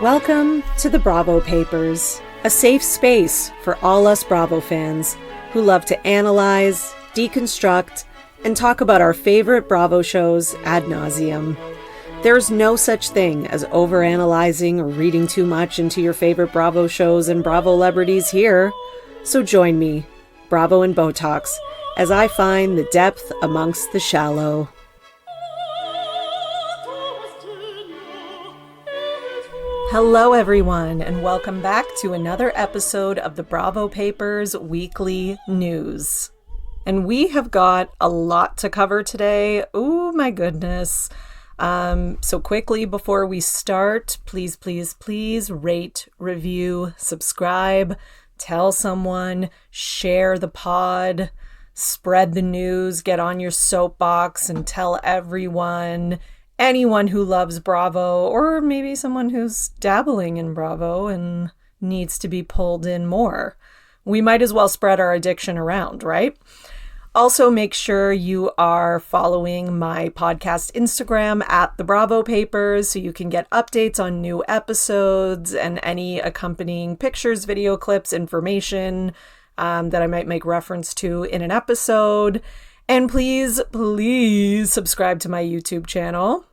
Welcome to the Bravo Papers, a safe space for all us Bravo fans who love to analyze, deconstruct, and talk about our favorite Bravo shows ad nauseum. There's no such thing as overanalyzing or reading too much into your favorite Bravo shows and Bravo celebrities here. So join me, Bravo and Botox, as I find the depth amongst the shallow. Hello everyone, and welcome back to another episode of the Bravo Papers Weekly News. And we have got a lot to cover today. Oh my goodness. So quickly before we start, please rate, review, subscribe, tell someone, share the pod, spread the news, get on your soapbox and tell everyone, anyone who loves Bravo, or maybe someone who's dabbling in Bravo and needs to be pulled in more. We might as well spread our addiction around, right? Also, make sure you are following my podcast Instagram at The Bravo Papers so you can get updates on new episodes and any accompanying pictures, video clips, information that I might make reference to in an episode. And please subscribe to my YouTube channel,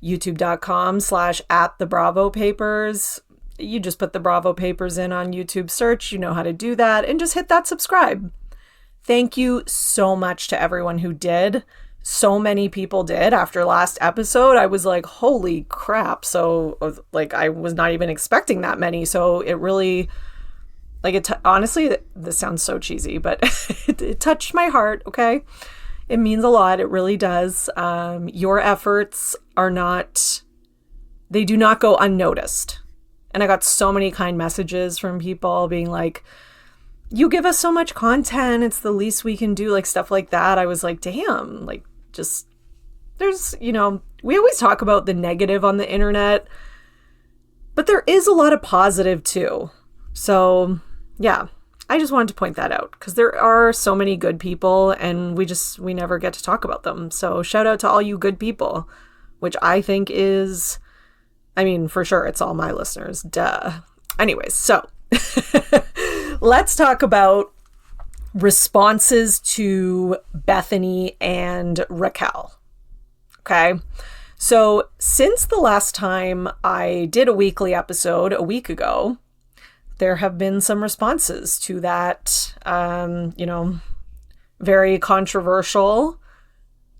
youtube.com/@theBravoPapers. You just put The Bravo Papers in on YouTube search. You know how to do that. And just hit that subscribe. Thank you so much to everyone who did. So many people did. After last episode, I was like, holy crap. So, I was not even expecting that many. So it really... honestly, this sounds so cheesy, but it touched my heart, okay? It means a lot. It really does. Your efforts they do not go unnoticed. And I got so many kind messages from people being like, you give us so much content. It's the least we can do, stuff like that. I was like, damn, there's, we always talk about the negative on the internet, but there is a lot of positive too. So... yeah, I just wanted to point that out because there are so many good people and we never get to talk about them. So shout out to all you good people, which I think is, for sure, it's all my listeners. Duh. Anyways, so let's talk about responses to Bethany and Raquel. Okay. So since the last time I did a weekly episode a week ago, there have been some responses to that, very controversial,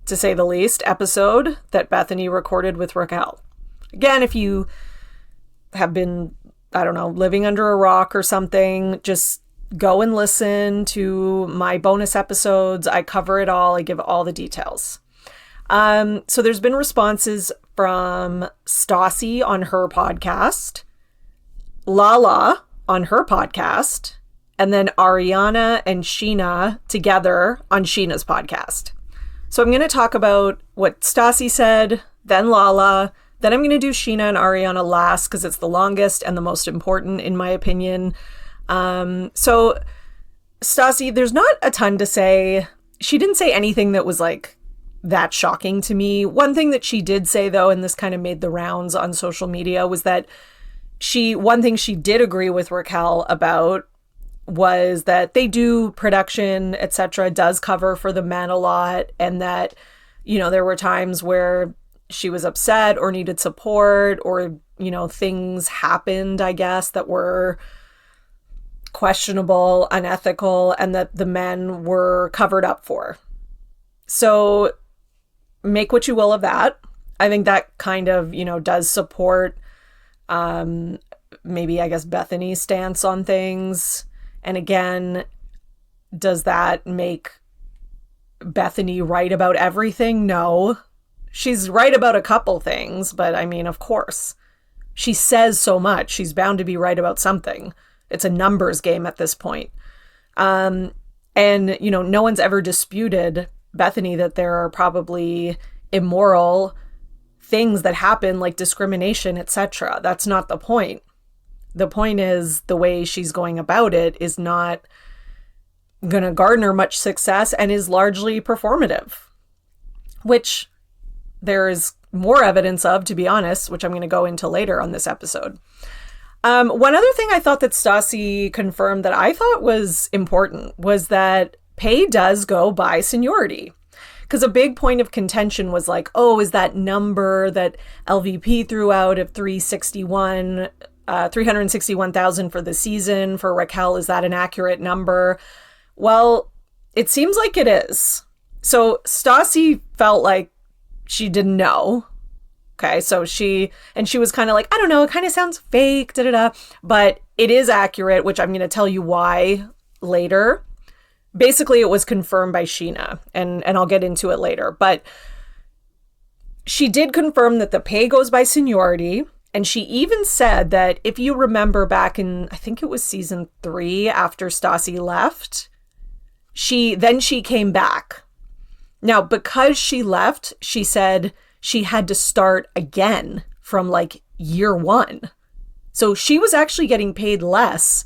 to say the least, episode that Bethany recorded with Raquel. Again, if you have been, living under a rock or something, just go and listen to my bonus episodes. I cover it all. I give all the details. So there's been responses from Stassi on her podcast, Lala on her podcast, and then Ariana and Scheana together on Scheana's podcast. So I'm going to talk about what Stassi said, then Lala, then I'm going to do Scheana and Ariana last because it's the longest and the most important in my opinion. So Stassi, there's not a ton to say. She didn't say anything that was that shocking to me. One thing that she did say though, and this kind of made the rounds on social media, was that one thing she did agree with Raquel about was that they do production, etc., does cover for the men a lot, and that, there were times where she was upset or needed support or, things happened, I guess, that were questionable, unethical, and that the men were covered up for. So make what you will of that. I think that kind of, does support maybe I guess Bethany's stance on things. And again, does that make Bethany right about everything? No. She's right about a couple things, but of course. She says so much. She's bound to be right about something. It's a numbers game at this point. And, no one's ever disputed, Bethany, that there are probably immoral things that happen like discrimination, etc. That's not the point. The point is the way she's going about it is not going to garner much success and is largely performative, which there is more evidence of, to be honest, which I'm going to go into later on this episode. One other thing I thought that Stassi confirmed that I thought was important was that pay does go by seniority. Because a big point of contention was like, oh, is that number that LVP threw out of 361,000 for the season for Raquel, is that an accurate number? Well, it seems like it is. So Stassi felt like she didn't know. Okay, so she was kind of like, I don't know, it kind of sounds fake, but it is accurate, which I'm going to tell you why later. Basically, it was confirmed by Scheana, and I'll get into it later. But she did confirm that the pay goes by seniority, and she even said that if you remember back in, I think it was season 3 after Stassi left, she came back. Now, because she left, she said she had to start again from like year 1. So she was actually getting paid less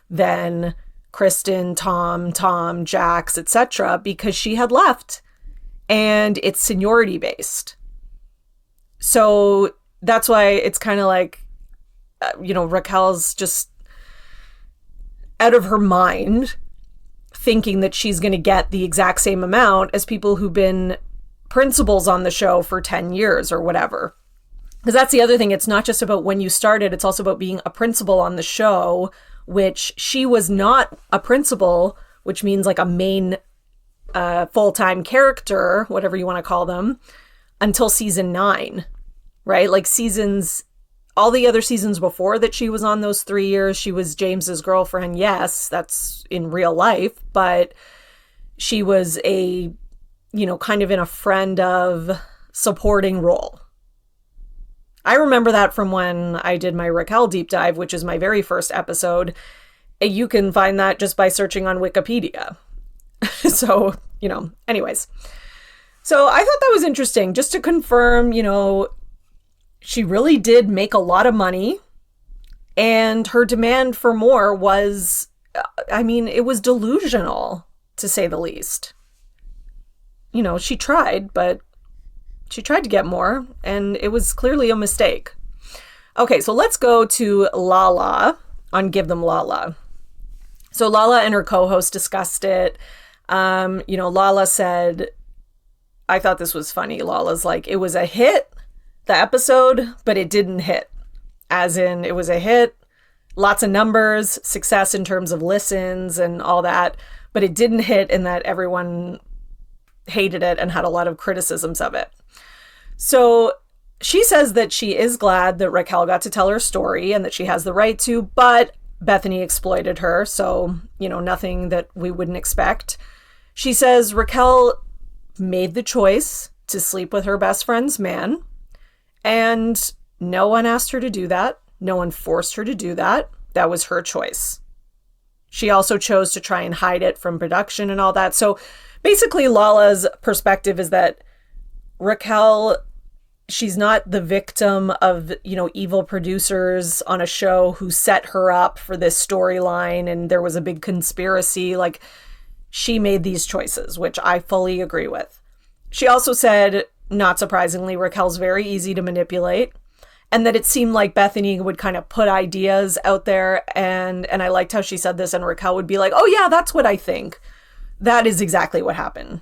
than Kristen, Tom, Jax, etc., because she had left, and it's seniority based. So that's why it's kind of like, Raquel's just out of her mind thinking that she's going to get the exact same amount as people who've been principals on the show for 10 years or whatever. Because that's the other thing. It's not just about when you started. It's also about being a principal on the show, which she was not a principal, which means like a main full-time character, whatever you want to call them, until season 9, right? Like all the other seasons before that she was on those 3 years, she was James's girlfriend. Yes, that's in real life, but she was a, kind of in a friend of supporting role. I remember that from when I did my Raquel deep dive, which is my very first episode. You can find that just by searching on Wikipedia. So, anyways. So I thought that was interesting, just to confirm, she really did make a lot of money, and her demand for more was, it was delusional, to say the least. She tried, but she tried to get more, and it was clearly a mistake. Okay, so let's go to Lala on Give Them Lala. So Lala and her co-host discussed it. Lala said, I thought this was funny. Lala's like, it was a hit, the episode, but it didn't hit. As in, it was a hit, lots of numbers, success in terms of listens and all that, but it didn't hit in that everyone hated it and had a lot of criticisms of it. So she says that she is glad that Raquel got to tell her story and that she has the right to, but Bethany exploited her. So, nothing that we wouldn't expect. She says Raquel made the choice to sleep with her best friend's man, and no one asked her to do that. No one forced her to do that. That was her choice. She also chose to try and hide it from production and all that. So basically, Lala's perspective is that Raquel, she's not the victim of, evil producers on a show who set her up for this storyline and there was a big conspiracy. Like, she made these choices, which I fully agree with. She also said, not surprisingly, Raquel's very easy to manipulate, and that it seemed like Bethany would kind of put ideas out there, and I liked how she said this, and Raquel would be like, oh yeah, that's what I think. That is exactly what happened.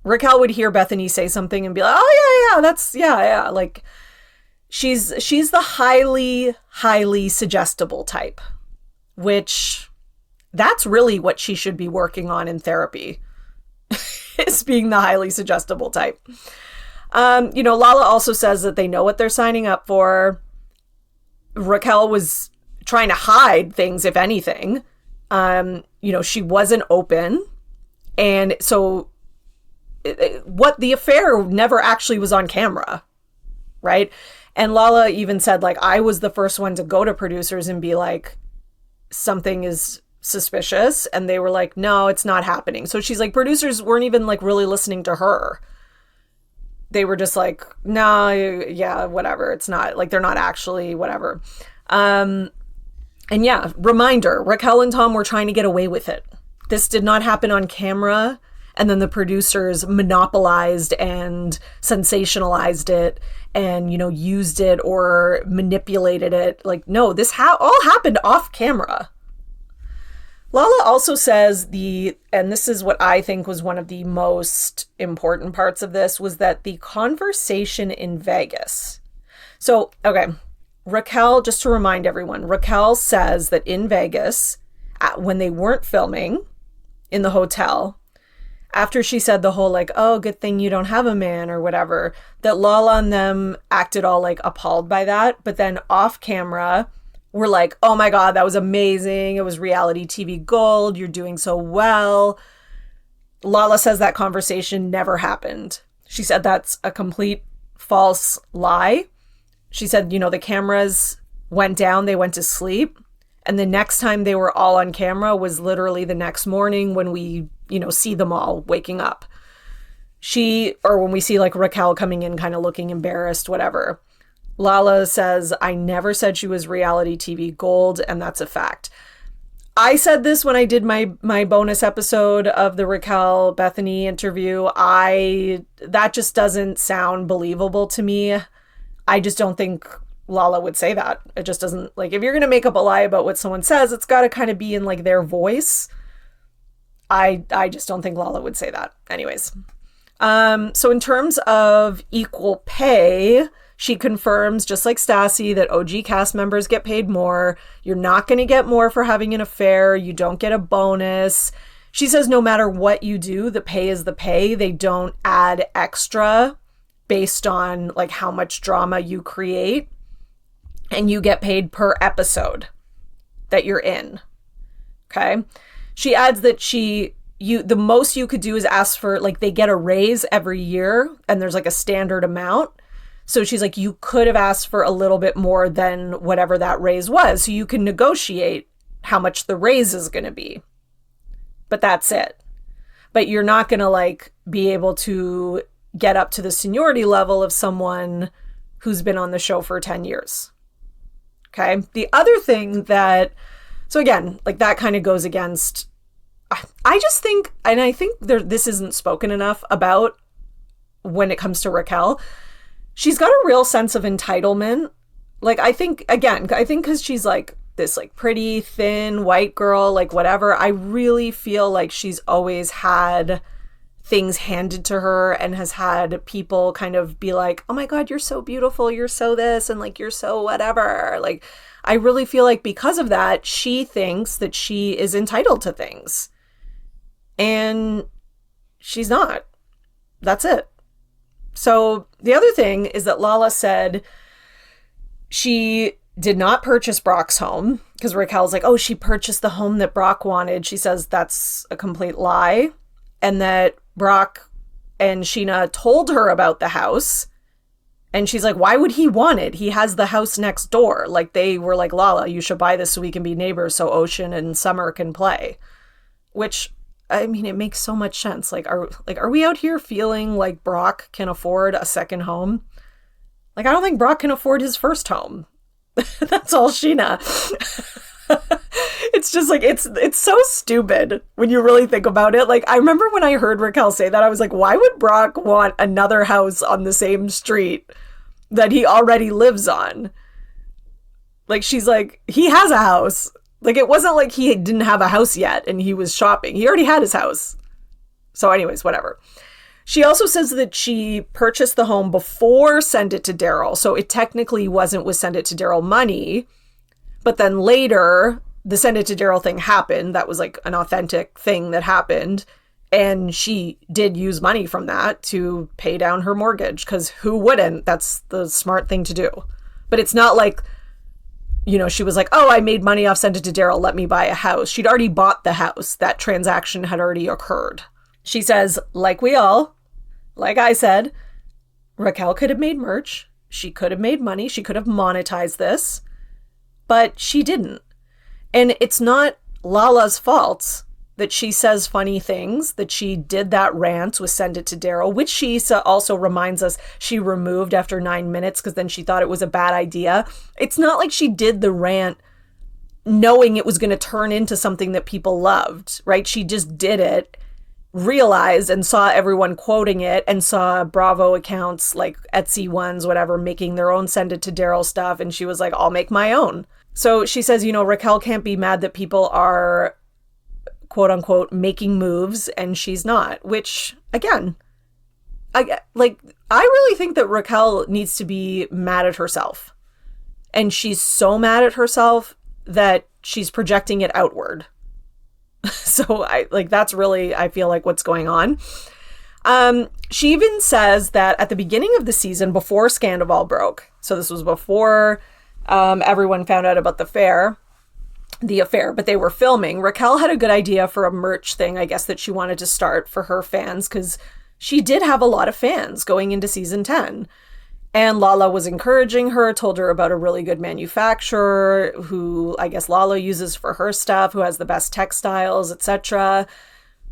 Raquel would hear Bethany say something and be like, oh yeah, that's, yeah. Like, she's the highly, highly suggestible type, which that's really what she should be working on in therapy, is being the highly suggestible type. Lala also says that they know what they're signing up for. Raquel was trying to hide things, if anything. She wasn't open. And so what the affair never actually was on camera, right? And Lala even said, like, I was the first one to go to producers and be like, something is suspicious. And they were like, no, it's not happening. So she's like, producers weren't even like really listening to her. They were just like, no, yeah, whatever. It's not like, they're not actually whatever. And yeah, reminder, Raquel and Tom were trying to get away with it. This did not happen on camera. and then the producers monopolized and sensationalized it and, used it or manipulated it. Like, no, this all happened off camera. Lala also says and this is what I think was one of the most important parts of this, was that the conversation in Vegas. So, okay, Raquel, just to remind everyone, Raquel says that in Vegas, when they weren't filming in the hotel, after she said the whole like, oh, good thing you don't have a man or whatever, that Lala and them acted all like appalled by that. But then off camera, we're like, oh my God, that was amazing. It was reality TV gold. You're doing so well. Lala says that conversation never happened. She said that's a complete false lie. She said, the cameras went down, they went to sleep. And the next time they were all on camera was literally the next morning when we, see them all waking up. Or when we see like Raquel coming in kind of looking embarrassed, whatever. Lala says, I never said she was reality TV gold, and that's a fact. I said this when I did my bonus episode of the Raquel Bethany interview. That just doesn't sound believable to me. I just don't think Lala would say that. It just doesn't, like, if you're going to make up a lie about what someone says, it's got to kind of be in like their voice. I just don't think Lala would say that. Anyways. So in terms of equal pay, she confirms, just like Stassi, that OG cast members get paid more. You're not going to get more for having an affair. You don't get a bonus. She says no matter what you do, the pay is the pay. They don't add extra based on like how much drama you create. And you get paid per episode that you're in. Okay. She adds that the most you could do is ask for, like, they get a raise every year and there's like a standard amount. So she's like, you could have asked for a little bit more than whatever that raise was. So you can negotiate how much the raise is going to be. But that's it. But you're not going to like be able to get up to the seniority level of someone who's been on the show for 10 years. Okay. The other thing so again, like that kind of goes against, I just think, and I think this isn't spoken enough about when it comes to Raquel. She's got a real sense of entitlement. Like, I think because she's like this like pretty thin white girl, like whatever, I really feel like she's always had things handed to her and has had people kind of be like, oh my God, you're so beautiful. You're so this and like, you're so whatever. Like, I really feel like because of that, she thinks that she is entitled to things. And she's not. That's it. So the other thing is that Lala said she did not purchase Brock's home, because Raquel's like, oh, she purchased the home that Brock wanted. She says that's a complete lie, and that Brock and Scheana told her about the house. And she's like, why would he want it? He has the house next door. Like, they were like, Lala, you should buy this so we can be neighbors so Ocean and Summer can play. Which, I mean, it makes so much sense. Are we out here feeling like Brock can afford a second home? Like, I don't think Brock can afford his first home. That's all Scheana. It's just like, it's so stupid when you really think about it. Like, I remember when I heard Raquel say that, I was like, why would Brock want another house on the same street that he already lives on? Like, she's like, he has a house. Like, it wasn't like he didn't have a house yet and he was shopping. He already had his house. So anyways, whatever. She also says that she purchased the home before Send It to Daryl. So it technically wasn't with Send It to Daryl money. But then later, the Send It to Daryl thing happened. That was like an authentic thing that happened. And she did use money from that to pay down her mortgage. Because who wouldn't? That's the smart thing to do. But it's not like, she was like, oh, I made money off Send It to Daryl, let me buy a house. She'd already bought the house. That transaction had already occurred. She says, like I said, Raquel could have made merch. She could have made money. She could have monetized this. But she didn't. And it's not Lala's fault that she says funny things, that she did that rant with Send It to Daryl, which she also reminds us she removed after 9 minutes because then she thought it was a bad idea. It's not like she did the rant knowing it was going to turn into something that people loved, right? She just did it. realized and saw everyone quoting it and saw Bravo accounts like Etsy ones, whatever, making their own send it to Daryl stuff. And she was like, I'll make my own. So she says, Raquel can't be mad that people are, quote unquote, making moves and she's not, which again, I really think that Raquel needs to be mad at herself. And she's so mad at herself that she's projecting it outward. So that's really, I feel like, what's going on. She even says that at the beginning of the season, before Scandoval broke, so this was before everyone found out about the affair, but they were filming, Raquel had a good idea for a merch thing, I guess, that she wanted to start for her fans, because she did have a lot of fans going into season 10. And Lala was encouraging her, told her about a really good manufacturer who I guess Lala uses for her stuff, who has the best textiles, etc.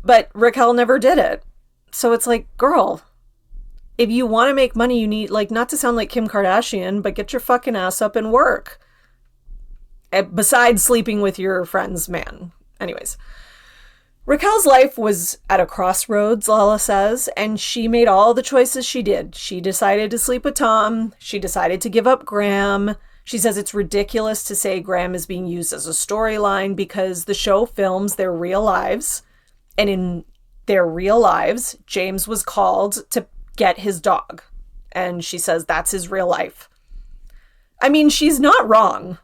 But Raquel never did it. So it's like, girl, if you want to make money, you need, not to sound like Kim Kardashian, but get your fucking ass up and work. Besides sleeping with your friend's man. Anyways. Raquel's life was at a crossroads, Lala says, and she made all the choices she did. She decided to sleep with Tom. She decided to give up Graham. She says it's ridiculous to say Graham is being used as a storyline because the show films their real lives. And in their real lives, James was called to get his dog. And she says that's his real life. I mean, she's not wrong.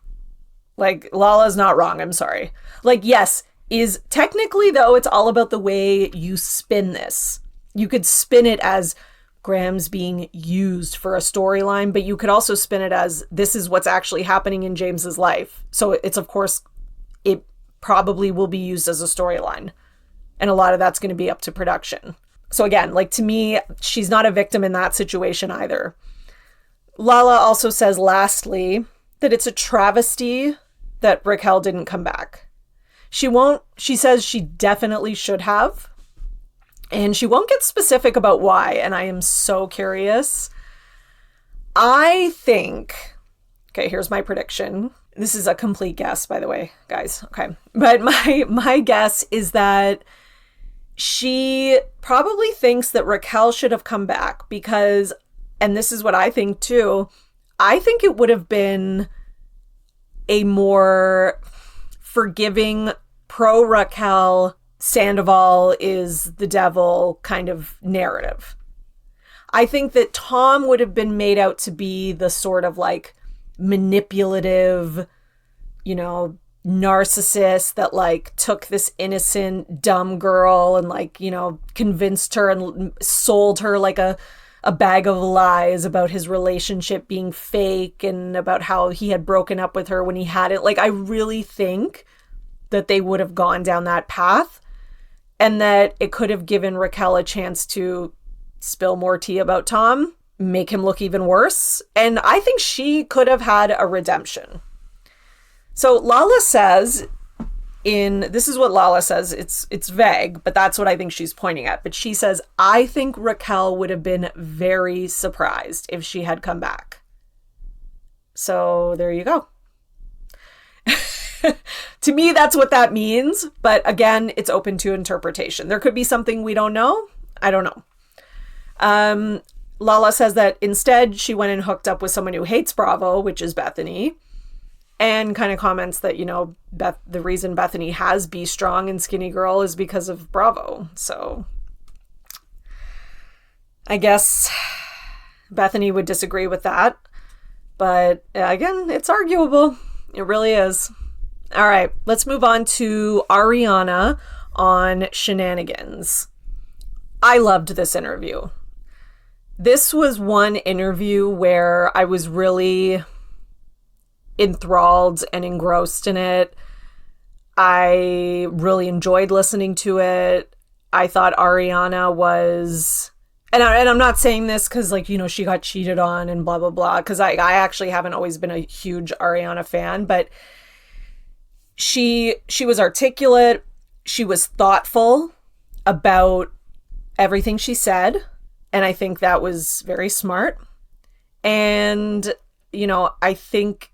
Lala's not wrong. I'm sorry. Yes, is technically, though, it's all about the way you spin this. You could spin it as Graham's being used for a storyline, but you could also spin it as this is what's actually happening in James's life. So it's, of course, it probably will be used as a storyline. And a lot of that's going to be up to production. So again, to me, she's not a victim in that situation either. Lala also says, lastly, that it's a travesty that Raquel didn't come back. She says she definitely should have, and she won't get specific about why, and I am so curious. I think, okay, here's my prediction. This is a complete guess, by the way, guys, okay. But my guess is that she probably thinks that Raquel should have come back because, and this is what I think too, I think it would have been a more forgiving, pro-Raquel, Sandoval is the devil kind of narrative. I think that Tom would have been made out to be the sort of manipulative, narcissist that took this innocent, dumb girl and convinced her and sold her a bag of lies about his relationship being fake and about how he had broken up with her when he hadn't. I really think that they would have gone down that path and that it could have given Raquel a chance to spill more tea about Tom, make him look even worse. And I think she could have had a redemption. So Lala says this is what Lala says. It's vague, but that's what I think she's pointing at. But she says, I think Raquel would have been very surprised if she had come back. So there you go. To me, that's what that means. But again, it's open to interpretation. There could be something we don't know. I don't know. Lala says that instead she went and hooked up with someone who hates Bravo, which is Bethany, and kind of comments that, the reason Bethany has Be Strong and Skinny Girl is because of Bravo. So I guess Bethany would disagree with that. But again, it's arguable. It really is. All right, let's move on to Ariana on Shenanigans. I loved this interview. This was one interview where I was really enthralled and engrossed in it. I really enjoyed listening to it. I thought Ariana was, and I'm not saying this because she got cheated on and blah, blah, blah, because I actually haven't always been a huge Ariana fan, but she was articulate. She was thoughtful about everything she said. And I think that was very smart. And, I think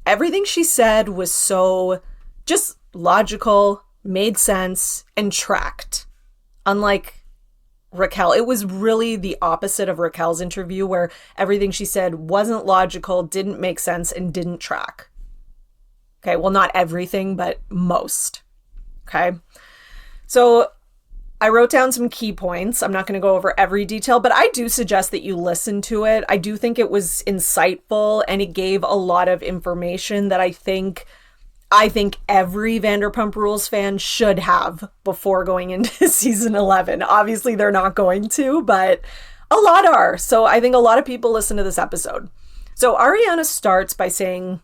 everything she said was so just logical, made sense, and tracked. Unlike Raquel, it was really the opposite of Raquel's interview, where everything she said wasn't logical, didn't make sense, and didn't track. Okay, well, not everything, but most. Okay, so I wrote down some key points. I'm not going to go over every detail, but I do suggest that you listen to it. I do think it was insightful, and it gave a lot of information that I think every Vanderpump Rules fan should have before going into season 11. Obviously, they're not going to, but a lot are. So I think a lot of people listen to this episode. So Ariana starts by saying,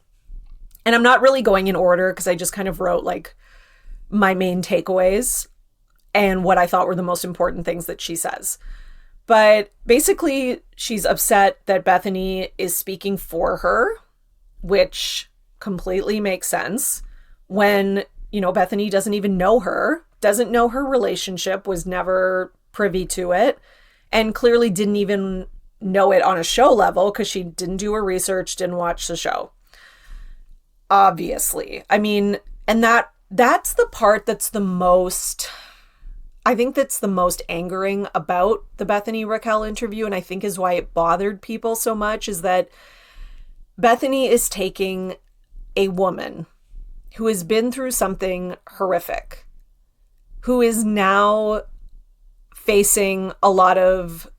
and I'm not really going in order because I just kind of wrote like my main takeaways and what I thought were the most important things that she says. But basically, she's upset that Bethany is speaking for her, which completely makes sense when, Bethany doesn't even know her, doesn't know her relationship, was never privy to it, and clearly didn't even know it on a show level because she didn't do her research, didn't watch the show. Obviously. I mean, and that's the part that's the most angering about the Bethany Raquel interview, and I think is why it bothered people so much, is that Bethany is taking a woman who has been through something horrific, who is now facing a lot of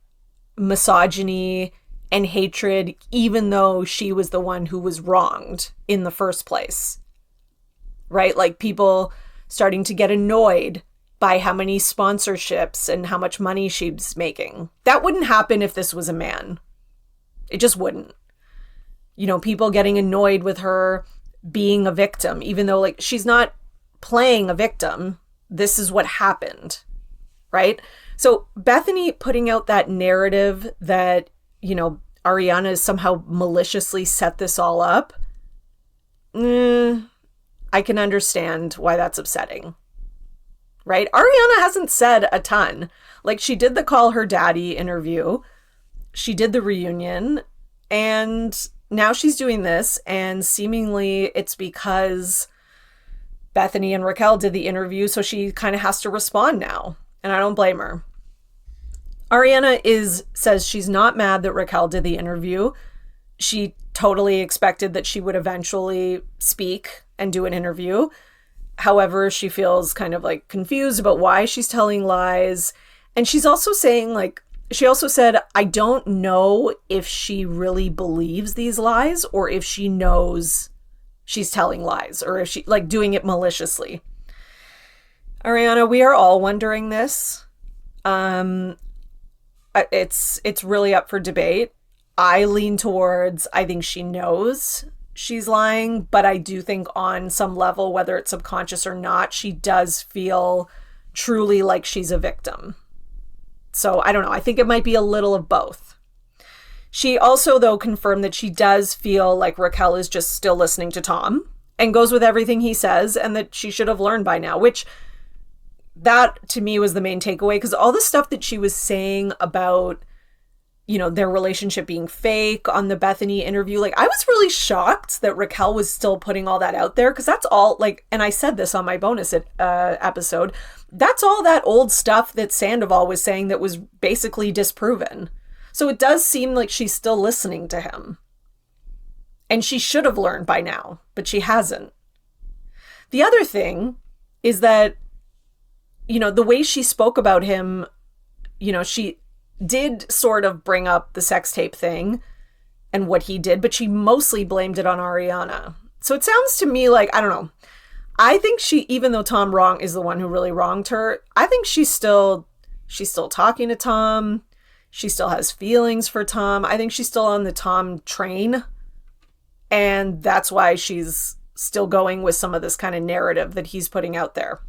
misogyny and hatred, even though she was the one who was wronged in the first place, right? Like people starting to get annoyed by how many sponsorships and how much money she's making. That wouldn't happen if this was a man. It just wouldn't. People getting annoyed with her being a victim, even though like she's not playing a victim. This is what happened, right? So Bethany putting out that narrative that, Ariana has somehow maliciously set this all up. I can understand why that's upsetting, right? Ariana hasn't said a ton. Like she did the Call Her Daddy interview. She did the reunion, and now she's doing this, and seemingly it's because Bethany and Raquel did the interview, so she kind of has to respond now, and I don't blame her. Ariana says she's not mad that Raquel did the interview. She totally expected that she would eventually speak and do an interview. However, she feels kind of like confused about why she's telling lies. And she's also saying she also said, I don't know if she really believes these lies or if she knows she's telling lies or if she doing it maliciously. Ariana, we are all wondering this. It's really up for debate. I lean towards, I think she knows she's lying, but I do think on some level, whether it's subconscious or not, she does feel truly like she's a victim. So I don't know. I think it might be a little of both. She also, though, confirmed that she does feel like Raquel is just still listening to Tom and goes with everything he says, and that she should have learned by now, which that to me was the main takeaway, because all the stuff that she was saying about, their relationship being fake on the Bethany interview, I was really shocked that Raquel was still putting all that out there, because that's all and I said this on my bonus episode, that's all that old stuff that Sandoval was saying that was basically disproven. So it does seem like she's still listening to him. And she should have learned by now, but she hasn't. The other thing is that, the way she spoke about him, she did sort of bring up the sex tape thing and what he did, but she mostly blamed it on Ariana. So it sounds to me like, I don't know. I think even though Tom is the one who really wronged her, I think she's still talking to Tom. She still has feelings for Tom. I think she's still on the Tom train. And that's why she's still going with some of this kind of narrative that he's putting out there.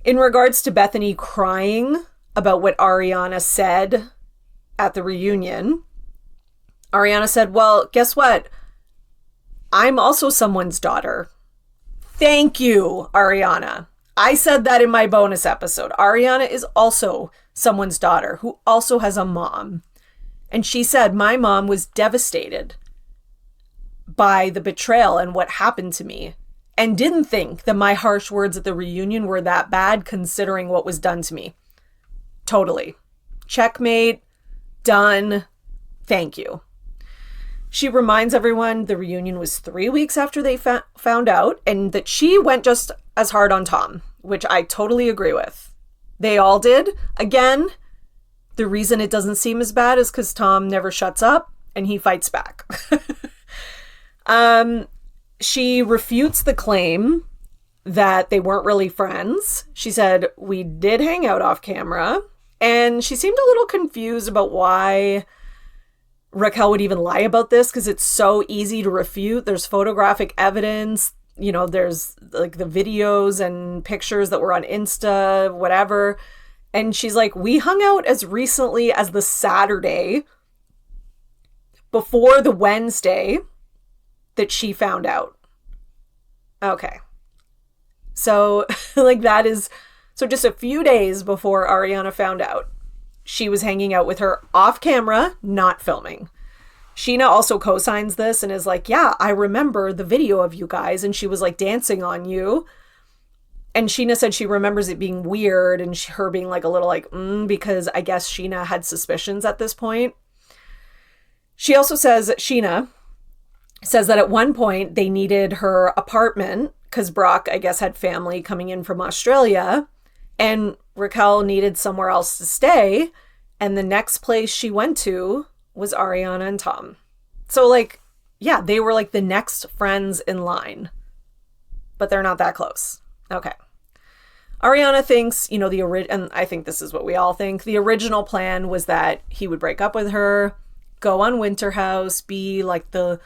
In regards to Bethany crying about what Ariana said at the reunion, Ariana said, well, guess what? I'm also someone's daughter. Thank you, Ariana. I said that in my bonus episode. Ariana is also someone's daughter who also has a mom. And she said, my mom was devastated by the betrayal and what happened to me, and didn't think that my harsh words at the reunion were that bad considering what was done to me. Totally. Checkmate. Done. Thank you. She reminds everyone the reunion was 3 weeks after they found out, and that she went just as hard on Tom, which I totally agree with. They all did. Again, the reason it doesn't seem as bad is because Tom never shuts up and he fights back. She refutes the claim that they weren't really friends. She said, we did hang out off camera, and she seemed a little confused about why Raquel would even lie about this, because it's so easy to refute. There's photographic evidence, there's like the videos and pictures that were on Insta, whatever. And she's like, we hung out as recently as the Saturday before the Wednesday that she found out. Okay. So so just a few days before Ariana found out, she was hanging out with her off camera, not filming. Sheena also co-signs this and is like, yeah, I remember the video of you guys, and she was like dancing on you. And Sheena said she remembers it being weird and her being like a little like, because I guess Sheena had suspicions at this point. She also says, Sheena says that at one point they needed her apartment because Brock, I guess, had family coming in from Australia, and Raquel needed somewhere else to stay. And the next place she went to was Ariana and Tom. So like, yeah, they were like the next friends in line, but they're not that close. Okay. Ariana thinks, and I think this is what we all think, the original plan was that he would break up with her, go on Winter House, be like the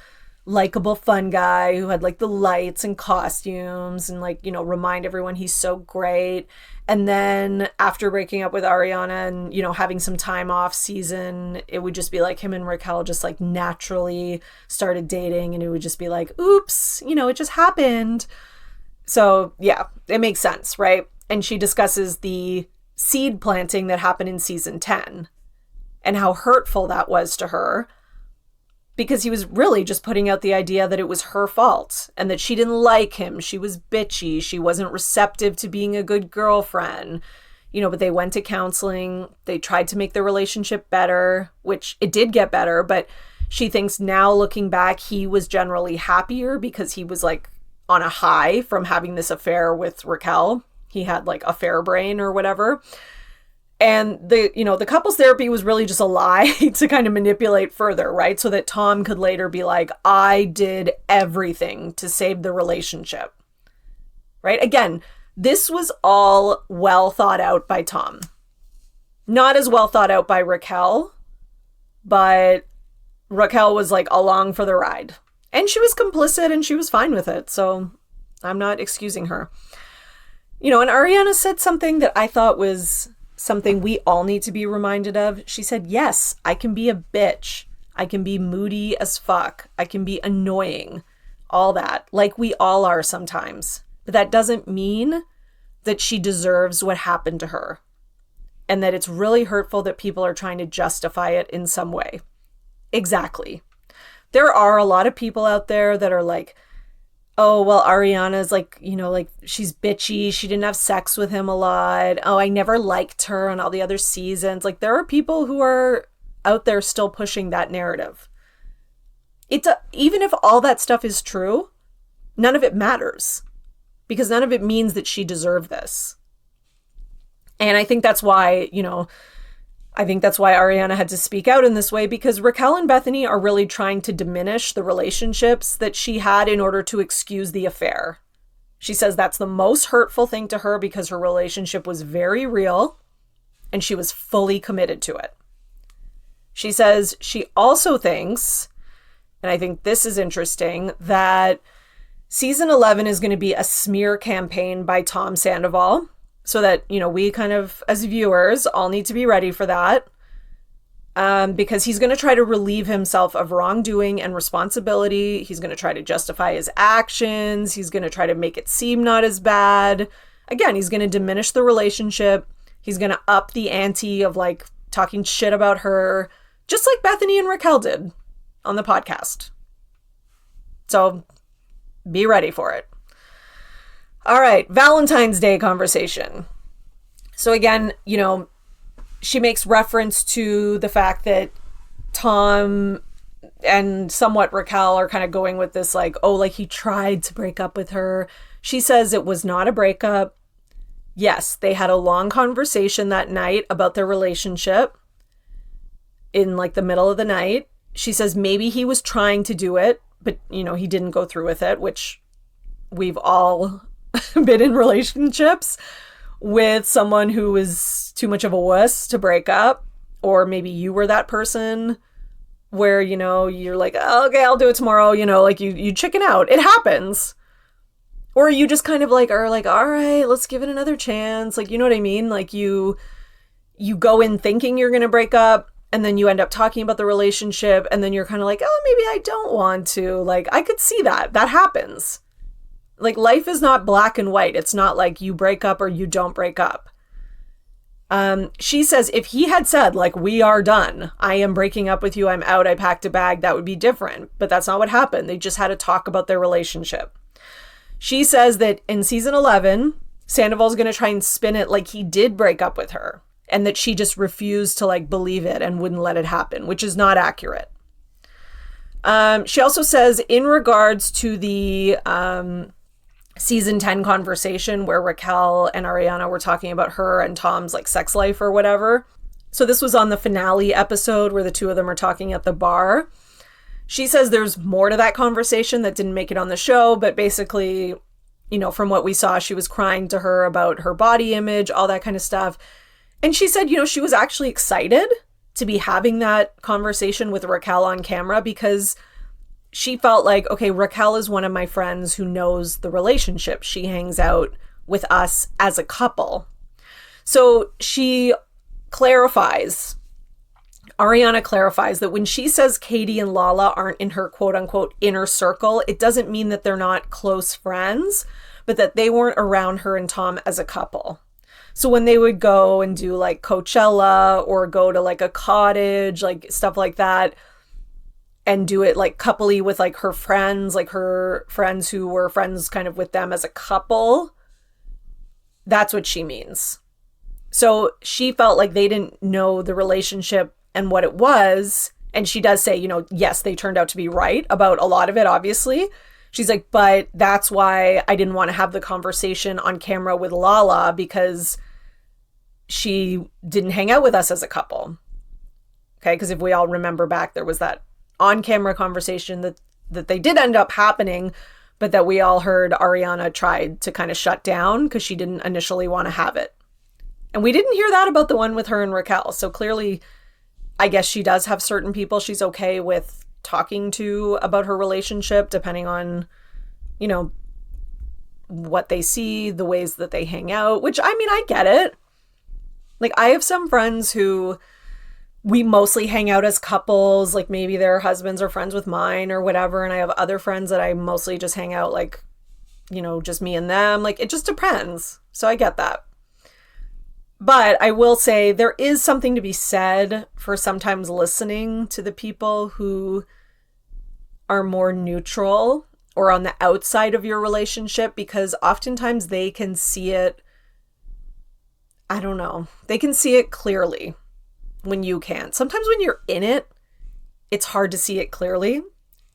likable fun guy who had like the lights and costumes and like, remind everyone he's so great. And then after breaking up with Ariana and, having some time off season, it would just be like him and Raquel just like naturally started dating, and it would just be like, oops, it just happened. So yeah, it makes sense, right? And she discusses the seed planting that happened in season 10 and how hurtful that was to her, because he was really just putting out the idea that it was her fault and that she didn't like him. She was bitchy. She wasn't receptive to being a good girlfriend, but they went to counseling. They tried to make their relationship better, which it did get better. But she thinks now looking back, he was generally happier because he was like on a high from having this affair with Raquel. He had like affair brain or whatever. And the couples therapy was really just a lie to kind of manipulate further, right? So that Tom could later be like, I did everything to save the relationship, right? Again, this was all well thought out by Tom. Not as well thought out by Raquel, but Raquel was like along for the ride. And she was complicit and she was fine with it. So I'm not excusing her. And Ariana said something that I thought was something we all need to be reminded of. She said, yes, I can be a bitch. I can be moody as fuck. I can be annoying. All that. Like we all are sometimes. But that doesn't mean that she deserves what happened to her. And that it's really hurtful that people are trying to justify it in some way. Exactly. There are a lot of people out there that are like, oh, well, Ariana's like, she's bitchy. She didn't have sex with him a lot. Oh, I never liked her on all the other seasons. Like, there are people who are out there still pushing that narrative. Even if all that stuff is true, none of it matters, because none of it means that she deserved this. And I think that's why, Ariana had to speak out in this way, because Raquel and Bethany are really trying to diminish the relationships that she had in order to excuse the affair. She says that's the most hurtful thing to her because her relationship was very real and she was fully committed to it. She says she also thinks, and I think this is interesting, that season 11 is going to be a smear campaign by Tom Sandoval. So that, we kind of, as viewers, all need to be ready for that. Because he's going to try to relieve himself of wrongdoing and responsibility. He's going to try to justify his actions. He's going to try to make it seem not as bad. Again, he's going to diminish the relationship. He's going to up the ante of like talking shit about her, just like Bethany and Raquel did on the podcast. So be ready for it. All right, Valentine's Day conversation. So again, she makes reference to the fact that Tom and somewhat Raquel are kind of going with this like, oh, like he tried to break up with her. She says it was not a breakup. Yes, they had a long conversation that night about their relationship in like the middle of the night. She says maybe he was trying to do it, but he didn't go through with it, which we've all been in relationships with someone who was too much of a wuss to break up, or maybe you were that person where, you're like, oh, okay, I'll do it tomorrow, like you chicken out. It happens. Or you just kind of like are like, all right, let's give it another chance. Like, you know what I mean? Like you go in thinking you're going to break up, and then you end up talking about the relationship, and then you're kind of like, oh, maybe I don't want to. Like, I could see that. That happens. Like, life is not black and white. It's not like you break up or you don't break up. She says if he had said, like, we are done, I am breaking up with you, I'm out, I packed a bag, that would be different. But that's not what happened. They just had to talk about their relationship. She says that in season 11, Sandoval's going to try and spin it like he did break up with her, and that she just refused to like believe it and wouldn't let it happen, which is not accurate. She also says in regards to the season 10 conversation where Raquel and Ariana were talking about her and Tom's like sex life or whatever. So this was on the finale episode where the two of them are talking at the bar. She says there's more to that conversation that didn't make it on the show, but basically, from what we saw, she was crying to her about her body image, all that kind of stuff. And she said, she was actually excited to be having that conversation with Raquel on camera because she felt like, okay, Raquel is one of my friends who knows the relationship. She hangs out with us as a couple. So Ariana clarifies that when she says Katie and Lala aren't in her quote unquote inner circle, it doesn't mean that they're not close friends, but that they weren't around her and Tom as a couple. So when they would go and do like Coachella or go to like a cottage, like stuff like that, and do it like coupley with like her friends who were friends kind of with them as a couple, that's what she means. So she felt like they didn't know the relationship and what it was. And she does say, yes, they turned out to be right about a lot of it, obviously. She's like, but that's why I didn't want to have the conversation on camera with Lala, because she didn't hang out with us as a couple. Okay, because if we all remember back, there was that on-camera conversation that they did end up happening, but that we all heard Ariana tried to kind of shut down because she didn't initially want to have it. And we didn't hear that about the one with her and Raquel. So clearly, I guess she does have certain people she's okay with talking to about her relationship, depending on, what they see, the ways that they hang out, which, I mean, I get it. Like, I have some friends who we mostly hang out as couples, like maybe their husbands are friends with mine or whatever. And I have other friends that I mostly just hang out like, just me and them. Like, it just depends. So I get that. But I will say there is something to be said for sometimes listening to the people who are more neutral or on the outside of your relationship, because oftentimes they can see it, I don't know, they can see it clearly when you can't. Sometimes when you're in it, it's hard to see it clearly.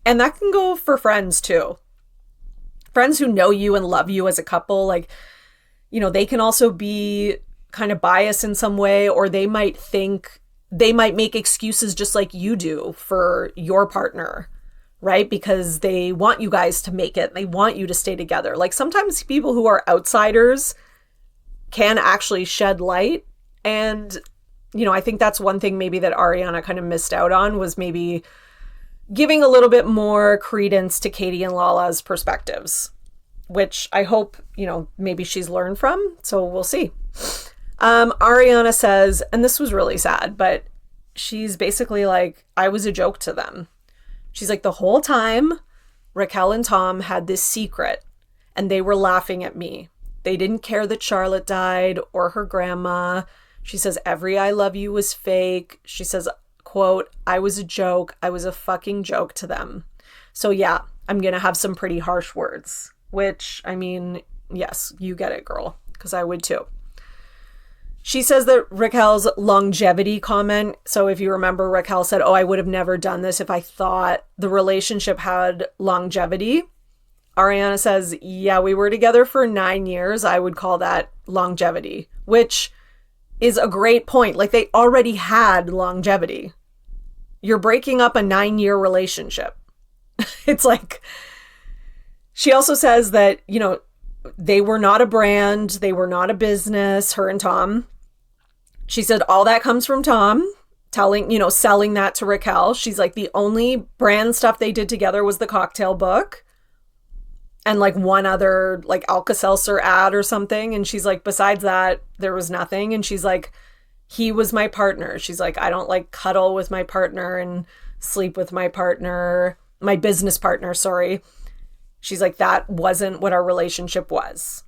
And that can go for friends too. Friends who know you and love you as a couple, like, they can also be kind of biased in some way, or they might make excuses just like you do for your partner, right? Because they want you guys to make it. They want you to stay together. Like, sometimes people who are outsiders can actually shed light. And, I think that's one thing maybe that Ariana kind of missed out on, was maybe giving a little bit more credence to Katie and Lala's perspectives, which I hope, maybe she's learned from. So we'll see. Ariana says, and this was really sad, but she's basically like, I was a joke to them. She's like, the whole time Raquel and Tom had this secret and they were laughing at me. They didn't care that Charlotte died or her grandma. She says, every I love you was fake. She says, quote, I was a joke. I was a fucking joke to them. So yeah, I'm going to have some pretty harsh words, which, I mean, yes, you get it, girl, because I would too. She says that Raquel's longevity comment, so if you remember, Raquel said, I would have never done this if I thought the relationship had longevity. Ariana says, yeah, we were together for 9 years. I would call that longevity, which is a great point. Like, they already had longevity. You're breaking up a 9-year relationship. It's like, she also says that, they were not a brand. They were not a business, her and Tom. She said all that comes from Tom selling that to Raquel. She's like, the only brand stuff they did together was the cocktail book and like one other like Alka-Seltzer ad or something. And she's like, besides that, there was nothing. And she's like, he was my partner. She's like, I don't like cuddle with my partner and sleep with my partner, my business partner, sorry. She's like, that wasn't what our relationship was.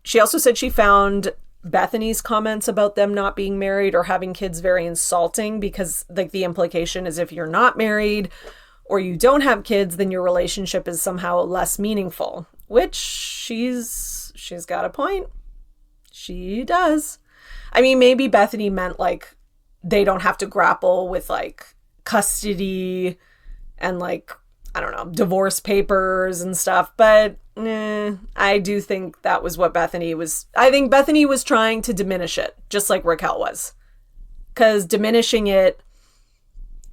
She also said she found Bethany's comments about them not being married or having kids very insulting because like the implication is if you're not married or you don't have kids, then your relationship is somehow less meaningful, which she's got a point. She does. I mean, maybe Bethany meant like they don't have to grapple with like custody and like, I don't know, divorce papers and stuff, but I do think that was what Bethany was. I think Bethany was trying to diminish it, just like Raquel was. Because diminishing it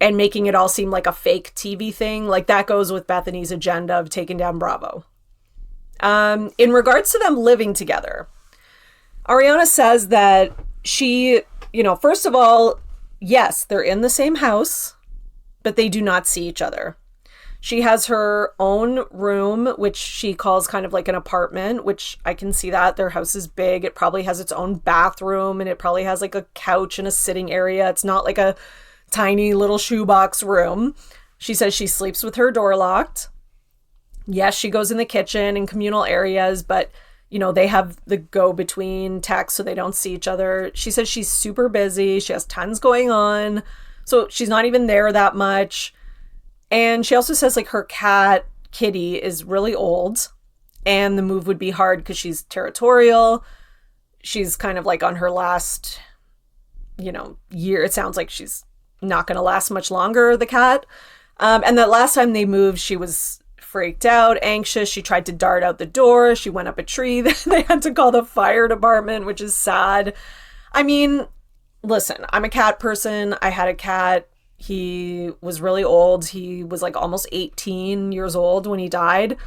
and making it all seem like a fake TV thing, like that goes with Bethany's agenda of taking down Bravo. In regards to them living together, Ariana says that she, first of all, yes, they're in the same house, but they do not see each other. She has her own room, which she calls kind of like an apartment, which I can see that. Their house is big. It probably has its own bathroom and it probably has like a couch and a sitting area. It's not like a tiny little shoebox room. She says she sleeps with her door locked. Yes, she goes in the kitchen and communal areas, but they have the go-between text so they don't see each other. She says she's super busy. She has tons going on. So she's not even there that much. And she also says like her cat, Kitty, is really old and the move would be hard because she's territorial. She's kind of like on her last, year. It sounds like she's not going to last much longer, the cat. And that last time they moved, she was freaked out, anxious. She tried to dart out the door. She went up a tree. They had to call the fire department, which is sad. I mean, listen, I'm a cat person. I had a cat. He was really old. He was like almost 18 years old when he died.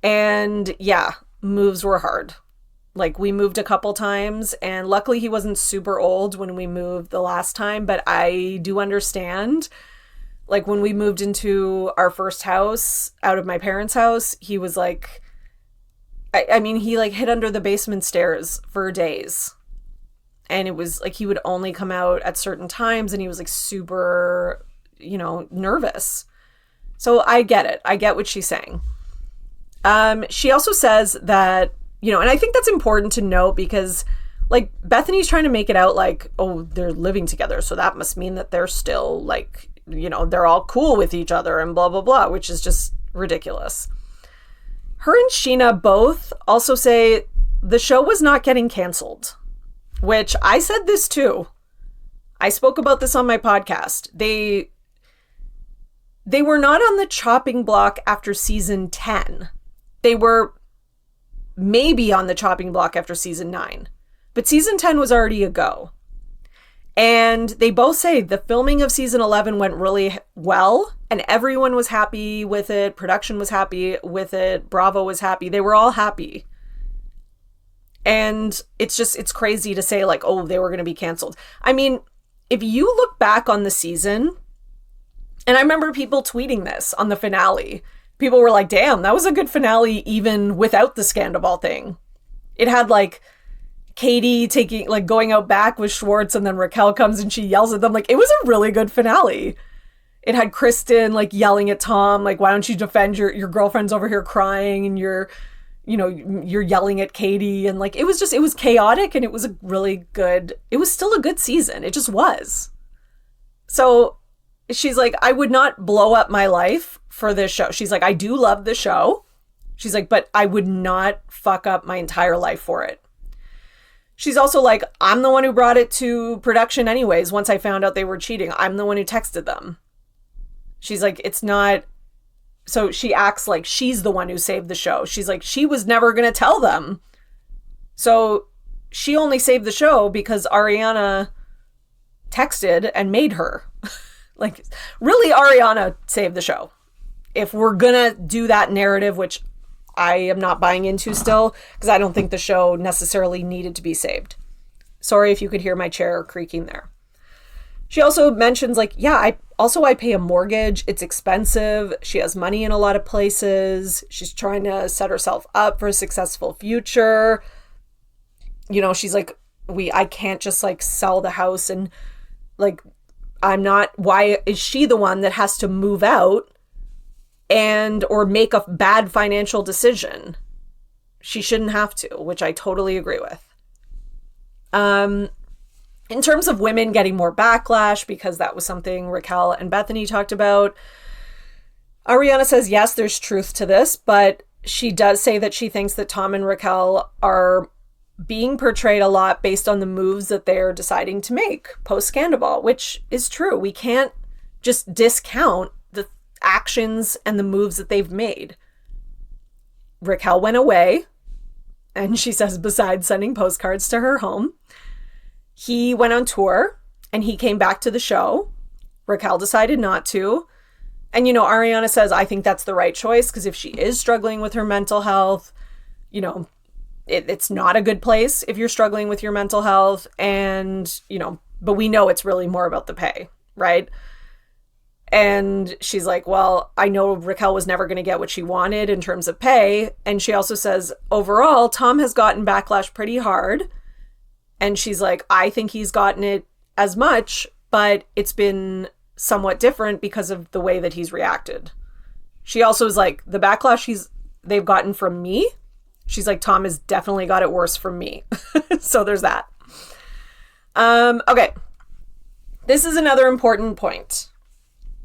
And yeah, moves were hard. Like we moved a couple times and luckily he wasn't super old when we moved the last time, but I do understand. Like when we moved into our first house out of my parents' house, he was like, I mean, he like hid under the basement stairs for days. And it was like he would only come out at certain times and he was like super, nervous. So I get it. I get what she's saying. She also says that, and I think that's important to note because like Bethany's trying to make it out like, oh, they're living together. So that must mean that they're still like, they're all cool with each other and blah, blah, blah, which is just ridiculous. Her and Sheena both also say the show was not getting canceled. Which I said this too. I spoke about this on my podcast. They were not on the chopping block after season 10. They were maybe on the chopping block after season 9. But season 10 was already a go. And they both say the filming of season 11 went really well and everyone was happy with it. Production was happy with it. Bravo was happy. They were all happy. And it's crazy to say like, oh, they were going to be canceled. I mean, if you look back on the season, and I remember people tweeting this on the finale, people were like, damn, that was a good finale even without the Scandival thing. It had like Katie going out back with Schwartz and then Raquel comes and she yells at them. Like it was a really good finale. It had Kristen like yelling at Tom, like, why don't you defend your girlfriend's over here crying and you're yelling at Katie and like, it was chaotic and it was it was still a good season. It just was. So she's like, I would not blow up my life for this show. She's like, I do love the show. She's like, but I would not fuck up my entire life for it. She's also like, I'm the one who brought it to production anyways. Once I found out they were cheating, I'm the one who texted them. She's like, it's not. So she acts like she's the one who saved the show. She's like, she was never going to tell them. So she only saved the show because Ariana texted and made her. Like, really, Ariana saved the show. If we're going to do that narrative, which I am not buying into still, because I don't think the show necessarily needed to be saved. Sorry if you could hear my chair creaking there. She also mentions like, yeah, I pay a mortgage. It's expensive. She has money in a lot of places. She's trying to set herself up for a successful future. You know, she's like, I can't just like sell the house and like, why is she the one that has to move out or make a bad financial decision? She shouldn't have to, which I totally agree with. In terms of women getting more backlash, because that was something Raquel and Bethany talked about, Ariana says, yes, there's truth to this, but she does say that she thinks that Tom and Raquel are being portrayed a lot based on the moves that they're deciding to make post-Scandal, which is true. We can't just discount the actions and the moves that they've made. Raquel went away, and she says, besides sending postcards to her home, he went on tour, and he came back to the show. Raquel decided not to. And, you know, Ariana says, I think that's the right choice, because if she is struggling with her mental health, you know, it's not a good place if you're struggling with your mental health. And, you know, but we know it's really more about the pay, right? And she's like, well, I know Raquel was never going to get what she wanted in terms of pay. And she also says, overall, Tom has gotten backlash pretty hard. And she's like, I think he's gotten it as much, but it's been somewhat different because of the way that he's reacted. She also is like, the backlash they've gotten from me, she's like, Tom has definitely got it worse from me. So there's that. Okay. This is another important point.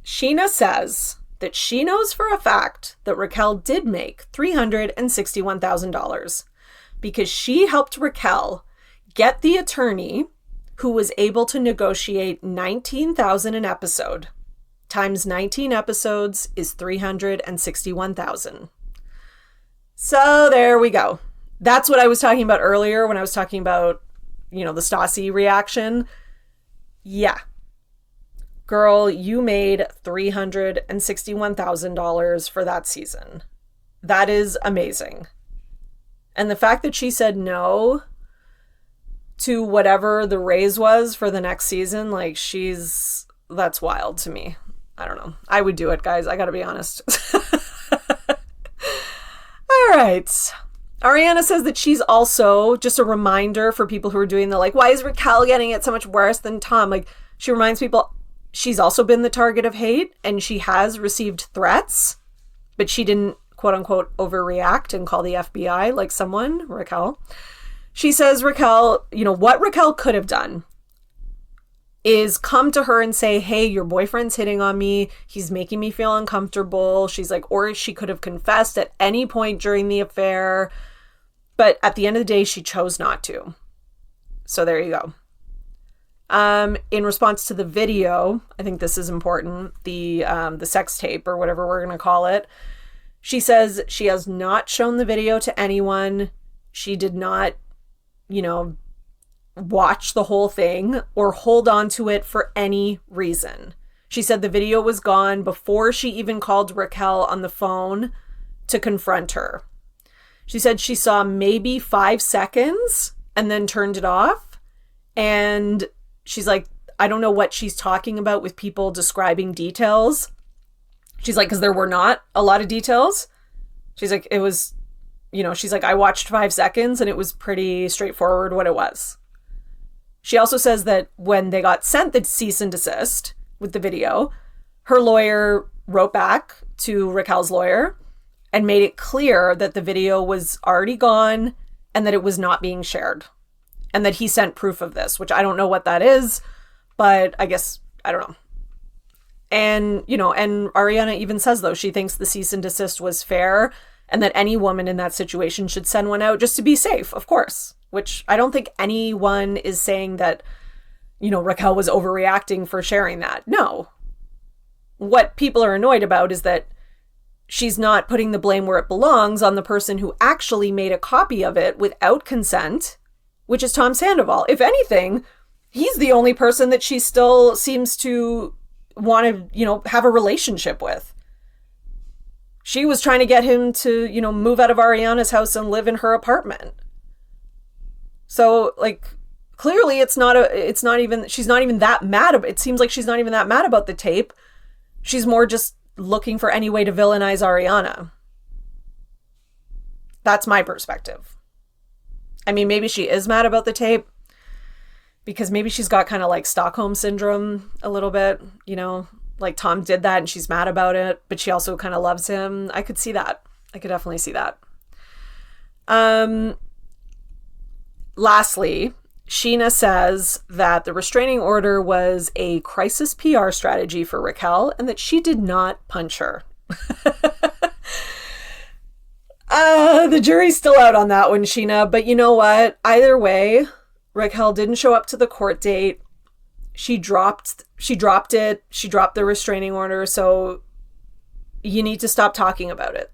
Sheena says that she knows for a fact that Raquel did make $361,000 because she helped Raquel get the attorney who was able to negotiate $19,000 an episode. Times 19 episodes is $361,000. So there we go. That's what I was talking about earlier when I was talking about, you know, the Stassi reaction. Yeah. Girl, you made $361,000 for that season. That is amazing. And the fact that she said no to whatever the raise was for the next season, like that's wild to me. I don't know. I would do it, guys. I gotta be honest. All right. Ariana says that she's also, just a reminder for people who are doing why is Raquel getting it so much worse than Tom? Like, she reminds people she's also been the target of hate and she has received threats, but she didn't, quote unquote, overreact and call the FBI like someone, Raquel. She says Raquel, you know, what Raquel could have done is come to her and say, hey, your boyfriend's hitting on me. He's making me feel uncomfortable. She's like, or she could have confessed at any point during the affair. But at the end of the day, she chose not to. So there you go. In response to the video, I think this is important, the sex tape or whatever we're going to call it. She says she has not shown the video to anyone. She did not, you know, watch the whole thing or hold on to it for any reason. She said the video was gone before she even called Raquel on the phone to confront her. She said she saw maybe 5 seconds and then turned it off. And she's like, I don't know what she's talking about with people describing details. She's like, because there were not a lot of details. She's like, it was, you know, she's like, I watched 5 seconds and it was pretty straightforward what it was. She also says that when they got sent the cease and desist with the video, her lawyer wrote back to Raquel's lawyer and made it clear that the video was already gone and that it was not being shared. And that he sent proof of this, which I don't know what that is, but I guess, I don't know. And, you know, and Ariana even says, though, she thinks the cease and desist was fair and that any woman in that situation should send one out just to be safe, of course, which I don't think anyone is saying that, Raquel was overreacting for sharing that. No. What people are annoyed about is that she's not putting the blame where it belongs on the person who actually made a copy of it without consent, which is Tom Sandoval. If anything, he's the only person that she still seems to want to, have a relationship with. She was trying to get him to, move out of Ariana's house and live in her apartment. So, clearly she's not even that mad about it. Seems like she's not even that mad about the tape. She's more just looking for any way to villainize Ariana. That's my perspective. I mean, maybe she is mad about the tape because maybe she's got kind of like Stockholm syndrome a little bit, like Tom did that and she's mad about it, but she also kind of loves him. I could see that. I could definitely see that. Lastly, Scheana says that the restraining order was a crisis PR strategy for Raquel and that she did not punch her. The jury's still out on that one, Scheana, but you know what? Either way, Raquel didn't show up to the court date. She dropped it. She dropped the restraining order. So you need to stop talking about it.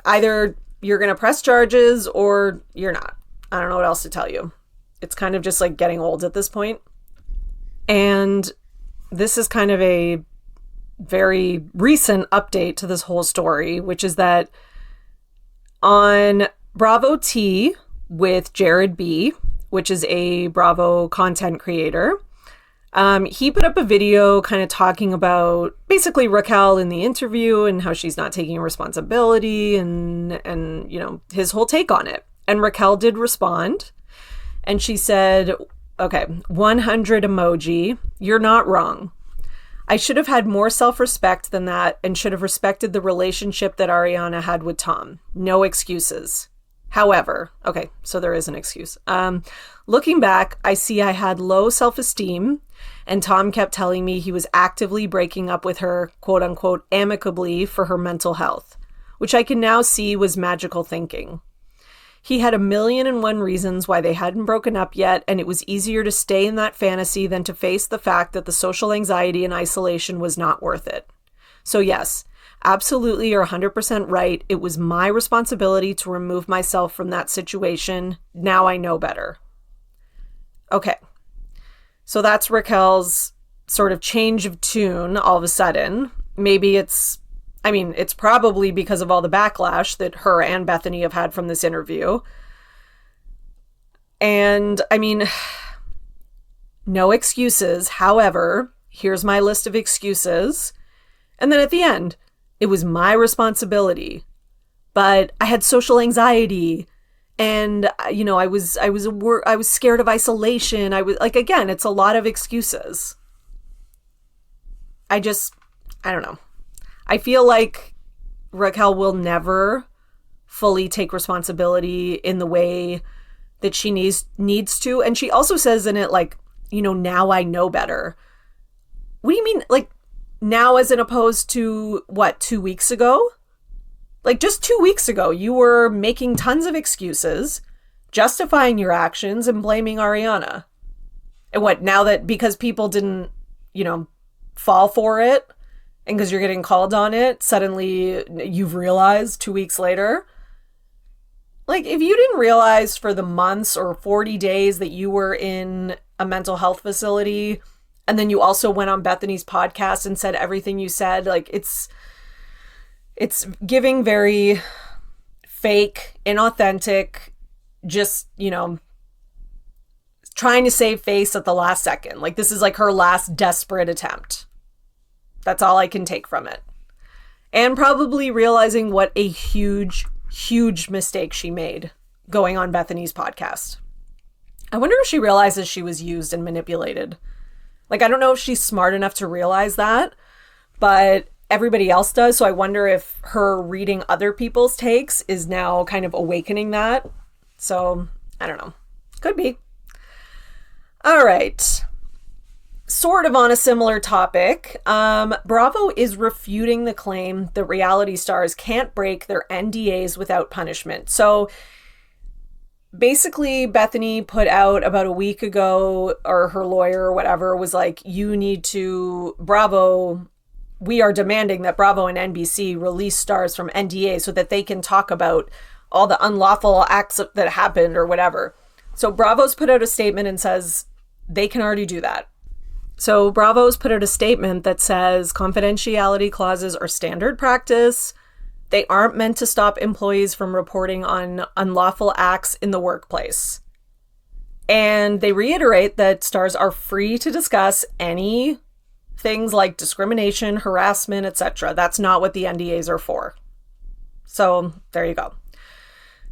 Either you're going to press charges or you're not. I don't know what else to tell you. It's kind of just like getting old at this point. And this is kind of a very recent update to this whole story, which is that on Bravo T with Jared B., which is a Bravo content creator, he put up a video kind of talking about basically Raquel in the interview and how she's not taking responsibility and his whole take on it. And Raquel did respond. And she said, okay, 100 emoji. You're not wrong. I should have had more self-respect than that and should have respected the relationship that Ariana had with Tom. No excuses. However, okay, so there is an excuse. Looking back, I see I had low self-esteem and Tom kept telling me he was actively breaking up with her, quote unquote, amicably for her mental health, which I can now see was magical thinking. He had 1,000,001 reasons why they hadn't broken up yet, and it was easier to stay in that fantasy than to face the fact that the social anxiety and isolation was not worth it. So yes, absolutely, you're 100% right. It was my responsibility to remove myself from that situation. Now I know better. Okay, so that's Raquel's sort of change of tune all of a sudden. Maybe it's probably because of all the backlash that her and Bethany have had from this interview. And no excuses. However, here's my list of excuses. And then at the end, it was my responsibility, but I had social anxiety and, I was scared of isolation. I was again, it's a lot of excuses. I don't know. I feel like Raquel will never fully take responsibility in the way that she needs to. And she also says in it, now I know better. What do you mean? Now as in opposed to, 2 weeks ago? Just 2 weeks ago, you were making tons of excuses, justifying your actions and blaming Ariana. And now that because people didn't, fall for it, and because you're getting called on it, suddenly you've realized 2 weeks later. If you didn't realize for the months or 40 days that you were in a mental health facility, and then you also went on Bethany's podcast and said everything you said, it's giving very fake, inauthentic, just, trying to save face at the last second. This is her last desperate attempt. That's all I can take from it. And probably realizing what a huge, huge mistake she made going on Bethany's podcast. I wonder if she realizes she was used and manipulated. I don't know if she's smart enough to realize that, but everybody else does. So I wonder if her reading other people's takes is now kind of awakening that. So I don't know. Could be. All right. sort of on a similar topic, Bravo is refuting the claim that reality stars can't break their NDAs without punishment. So basically, Bethany put out about a week ago, or her lawyer or whatever was like, Bravo, we are demanding that Bravo and NBC release stars from NDA so that they can talk about all the unlawful acts that happened or whatever. So Bravo's put out a statement and says they can already do that. So Bravo's put out a statement that says confidentiality clauses are standard practice. They aren't meant to stop employees from reporting on unlawful acts in the workplace. And they reiterate that stars are free to discuss any things like discrimination, harassment, etc. That's not what the NDAs are for. So there you go.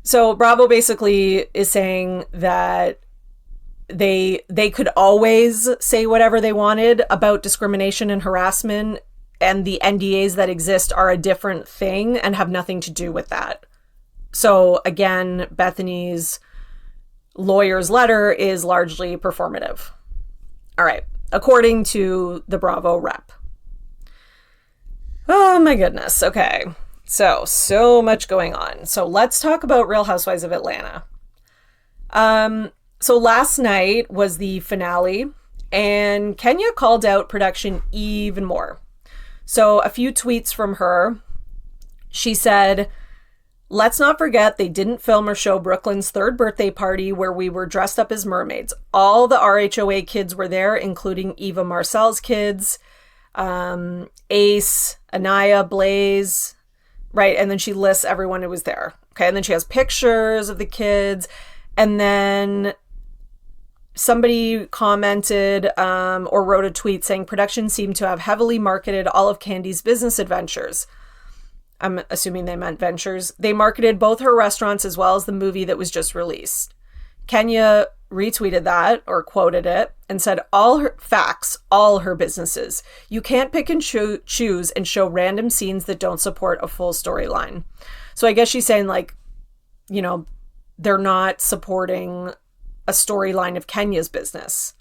So Bravo basically is saying that they could always say whatever they wanted about discrimination and harassment, and the NDAs that exist are a different thing and have nothing to do with that. So again, Bethany's lawyer's letter is largely performative. All right, according to the Bravo rep. Oh my goodness. Okay. So much going on. So let's talk about Real Housewives of Atlanta. So last night was the finale, and Kenya called out production even more. So a few tweets from her. She said, "Let's not forget they didn't film or show Brooklyn's third birthday party where we were dressed up as mermaids. All the RHOA kids were there, including Eva Marcel's kids, Ace, Anaya, Blaze," right? And then she lists everyone who was there. Okay, and then she has pictures of the kids. And then somebody commented or wrote a tweet saying production seemed to have heavily marketed all of Candy's business adventures. I'm assuming they meant ventures. They marketed both her restaurants as well as the movie that was just released. Kenya retweeted that or quoted it and said, all her businesses. You can't pick and choose and show random scenes that don't support a full storyline. So I guess she's saying, like, you know, they're not supporting a storyline of Kenya's business.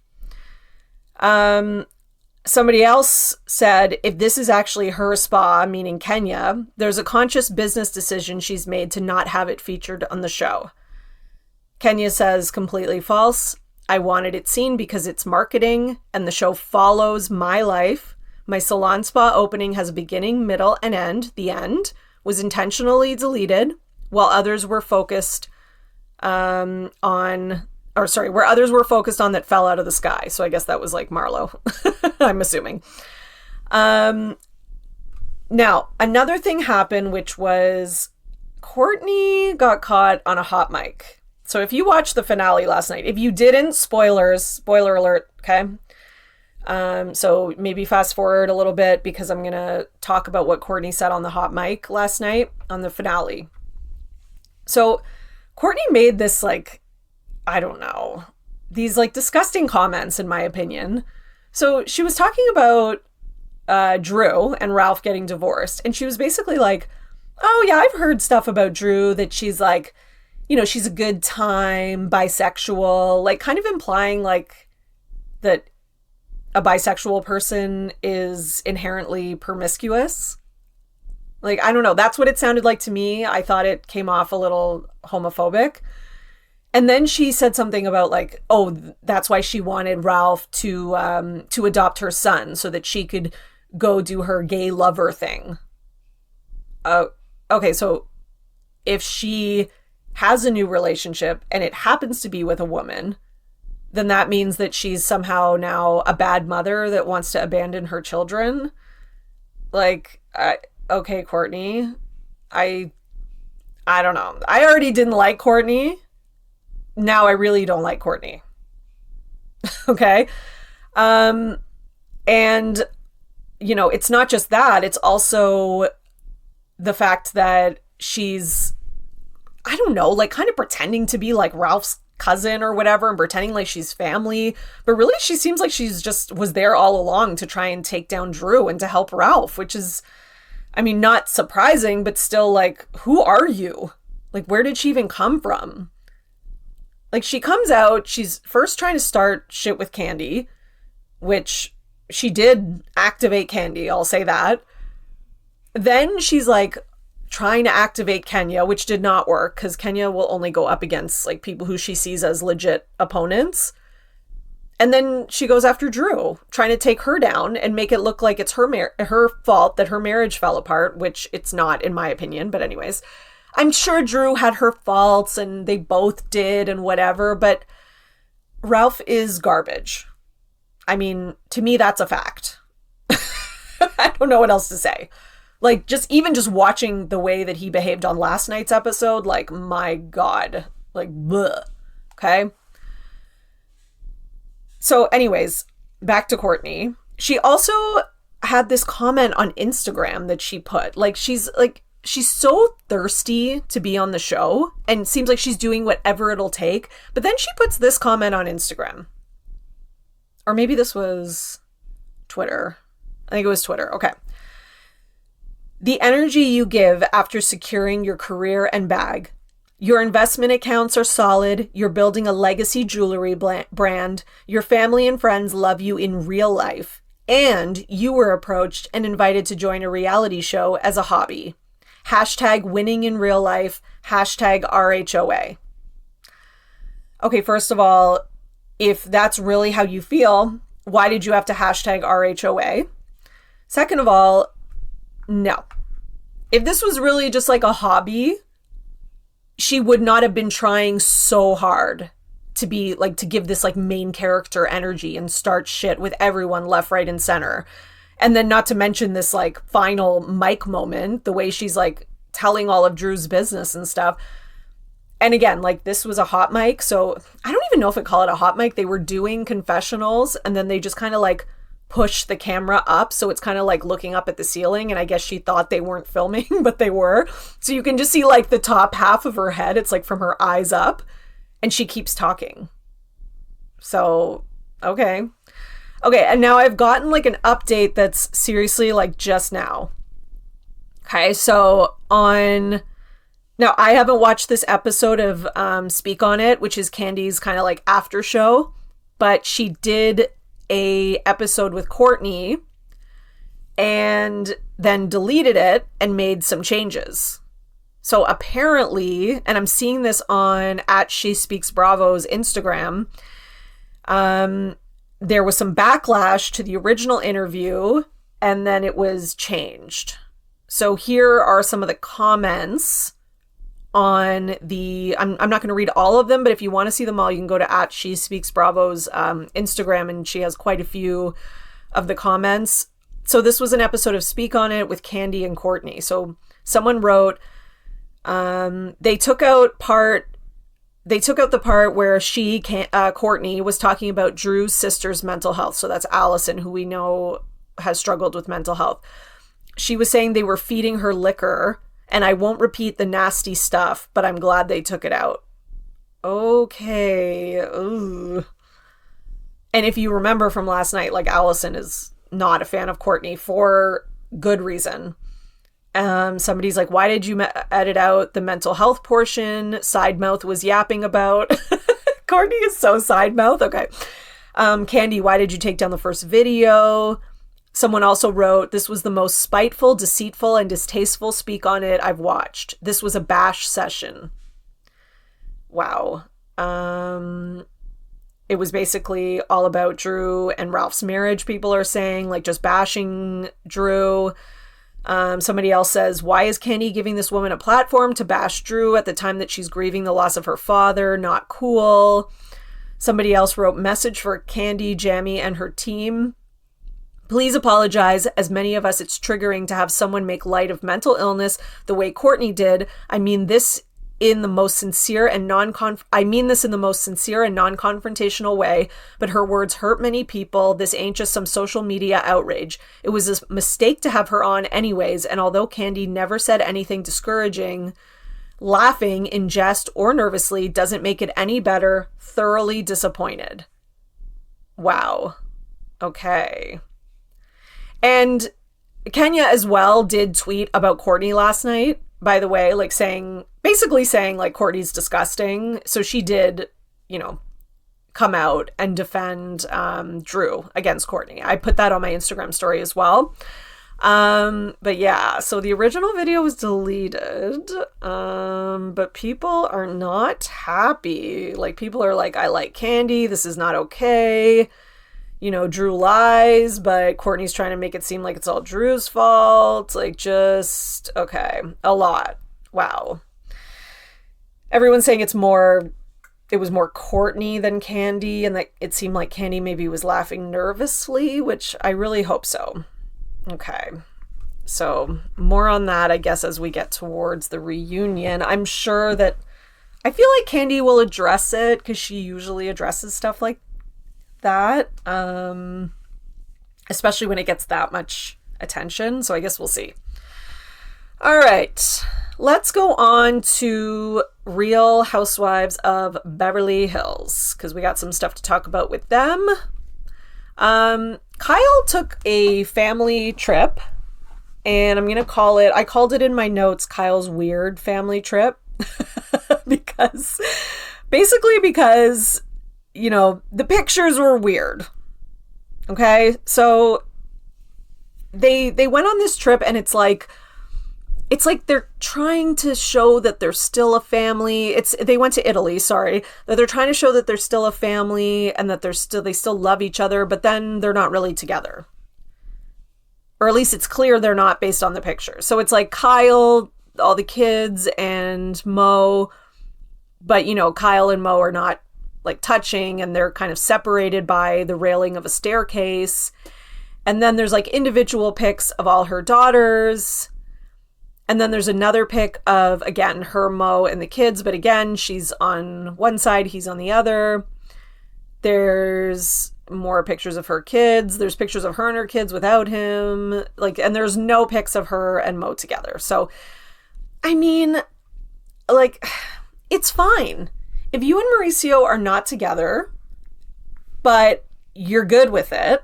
Somebody else said, if this is actually her spa, meaning Kenya, there's a conscious business decision she's made to not have it featured on the show. Kenya says, completely false. I wanted it seen because it's marketing and the show follows my life. My salon spa opening has a beginning, middle, and end. The end was intentionally deleted while others were focused where others were focused on that fell out of the sky. So I guess that was like Marlo, I'm assuming. Now, another thing happened, which was Courtney got caught on a hot mic. So if you watched the finale last night, if you didn't, spoiler alert, okay? So maybe fast forward a little bit because I'm going to talk about what Courtney said on the hot mic last night on the finale. So Courtney made this, like, I don't know, these like disgusting comments in my opinion. So she was talking about Drew and Ralph getting divorced. And she was basically like, oh yeah, I've heard stuff about Drew that she's like, you know, she's a good time, bisexual, like kind of implying like that a bisexual person is inherently promiscuous. Like, I don't know. That's what it sounded like to me. I thought it came off a little homophobic. And then she said something about like, oh, that's why she wanted Ralph to adopt her son so that she could go do her gay lover thing. Okay, so if she has a new relationship and it happens to be with a woman, then that means that she's somehow now a bad mother that wants to abandon her children. Like, okay, Courtney, I don't know. I already didn't like Courtney. Now I really don't like Courtney. Okay. And, you know, it's not just that. It's also the fact that she's, I don't know, like kind of pretending to be like Ralph's cousin or whatever and pretending like she's family. But really, she seems like she's just was there all along to try and take down Drew and to help Ralph, which is, I mean, not surprising, but still like, who are you? Like, where did she even come from? Like, she comes out, she's first trying to start shit with Candy, which she did activate Kandi, I'll say that. Then she's like trying to activate Kenya, which did not work because Kenya will only go up against like people who she sees as legit opponents. And then she goes after Drew, trying to take her down and make it look like it's her fault that her marriage fell apart, which it's not, in my opinion. But anyways, I'm sure Drew had her faults and they both did and whatever, but Ralph is garbage. I mean, to me, that's a fact. I don't know what else to say. Like, just watching the way that he behaved on last night's episode, like, my God. Like, bleh. Okay? So anyways, back to Courtney. She also had this comment on Instagram that she put. Like, she's so thirsty to be on the show and seems like she's doing whatever it'll take. But then she puts this comment on Instagram. Or maybe this was Twitter. I think it was Twitter. Okay. The energy you give after securing your career and bag. Your investment accounts are solid. You're building a legacy jewelry brand. Your family and friends love you in real life. And you were approached and invited to join a reality show as a hobby. Hashtag winning in real life. Hashtag RHOA. Okay, first of all, if that's really how you feel, why did you have to hashtag RHOA? Second of all, no. If this was really just like a hobby, she would not have been trying so hard to be like, to give this like main character energy and start shit with everyone left, right, and center. And then not to mention this like final mic moment, the way she's like telling all of Drew's business and stuff. And again, like this was a hot mic. So I don't even know if I call it a hot mic. They were doing confessionals and then they just kind of like push the camera up. So it's kind of like looking up at the ceiling. And I guess she thought they weren't filming, but they were. So you can just see like the top half of her head. It's like from her eyes up and she keeps talking. So, okay. Okay. And now I've gotten like an update that's seriously like just now. Okay. So now I haven't watched this episode of Speak on It, which is Kandi's kind of like after show, but she did a episode with Courtney and then deleted it and made some changes. So apparently, and I'm seeing this on @SheSpeaksBravo's Instagram, there was some backlash to the original interview and then it was changed. So here are some of the comments on the, I'm not going to read all of them, but if you want to see them all, you can go to @SheSpeaksBravo's Instagram, and she has quite a few of the comments. So this was an episode of Speak on It with Kandi and Courtney. So someone wrote, they took out the part where Courtney was talking about Drew's sister's mental health. So that's Allison, who we know has struggled with mental health. She was saying they were feeding her liquor. And I won't repeat the nasty stuff, but I'm glad they took it out. Okay. Ooh. And if you remember from last night, like Allison is not a fan of Courtney for good reason. Somebody's like, why did you edit out the mental health portion? Side mouth was yapping about. Courtney is so side mouth. Okay. Kandi, why did you take down the first video? Someone also wrote, this was the most spiteful, deceitful, and distasteful Speak on It I've watched. This was a bash session. Wow. It was basically all about Drew and Ralph's marriage, people are saying, like just bashing Drew. Somebody else says, why is Kandi giving this woman a platform to bash Drew at the time that she's grieving the loss of her father? Not cool. Somebody else wrote, message for Kandi, Jamie, and her team. Please apologize. As many of us, it's triggering to have someone make light of mental illness the way Courtney did. I mean this in the most sincere and non-confrontational way, but her words hurt many people. This ain't just some social media outrage. It was a mistake to have her on anyways, and although Kandi never said anything discouraging, laughing in jest or nervously doesn't make it any better. Thoroughly disappointed. Wow. Okay. And Kenya as well did tweet about Courtney last night, by the way, like basically saying like Courtney's disgusting. So she did, come out and defend Drew against Kourtney. I put that on my Instagram story as well. But yeah, so the original video was deleted, but people are not happy. Like, people are like, I like Kandi, this is not okay. You know, Drew lies, but Kourtney's trying to make it seem like it's all Drew's fault. Like, just, okay, a lot. Wow. Everyone's saying it was more Kourtney than Kandi, and that it seemed like Kandi maybe was laughing nervously, which I really hope so. Okay, so more on that, I guess, as we get towards the reunion. I'm sure that I feel like Kandi will address it, because she usually addresses stuff like that, especially when it gets that much attention. So I guess we'll see. All right, let's go on to Real Housewives of Beverly Hills, because we got some stuff to talk about with them. Kyle took a family trip, and I'm going to I called it in my notes, Kyle's weird family trip, because, you know, the pictures were weird. Okay. So they went on this trip, and it's like they're trying to show that they're still a family. They went to Italy, sorry. That they're trying to show that they're still a family and that they still love each other, but then they're not really together. Or at least it's clear they're not based on the pictures. So it's like Kyle, all the kids, and Mo, but you know, Kyle and Mo are not like touching, and they're kind of separated by the railing of a staircase. And then there's like individual pics of all her daughters. And then there's another pic of, again, her, Mo, and the kids. But again, she's on one side, he's on the other. There's more pictures of her kids. There's pictures of her and her kids without him. Like, and there's no pics of her and Mo together. So, I mean, like, it's fine. If you and Mauricio are not together, but you're good with it,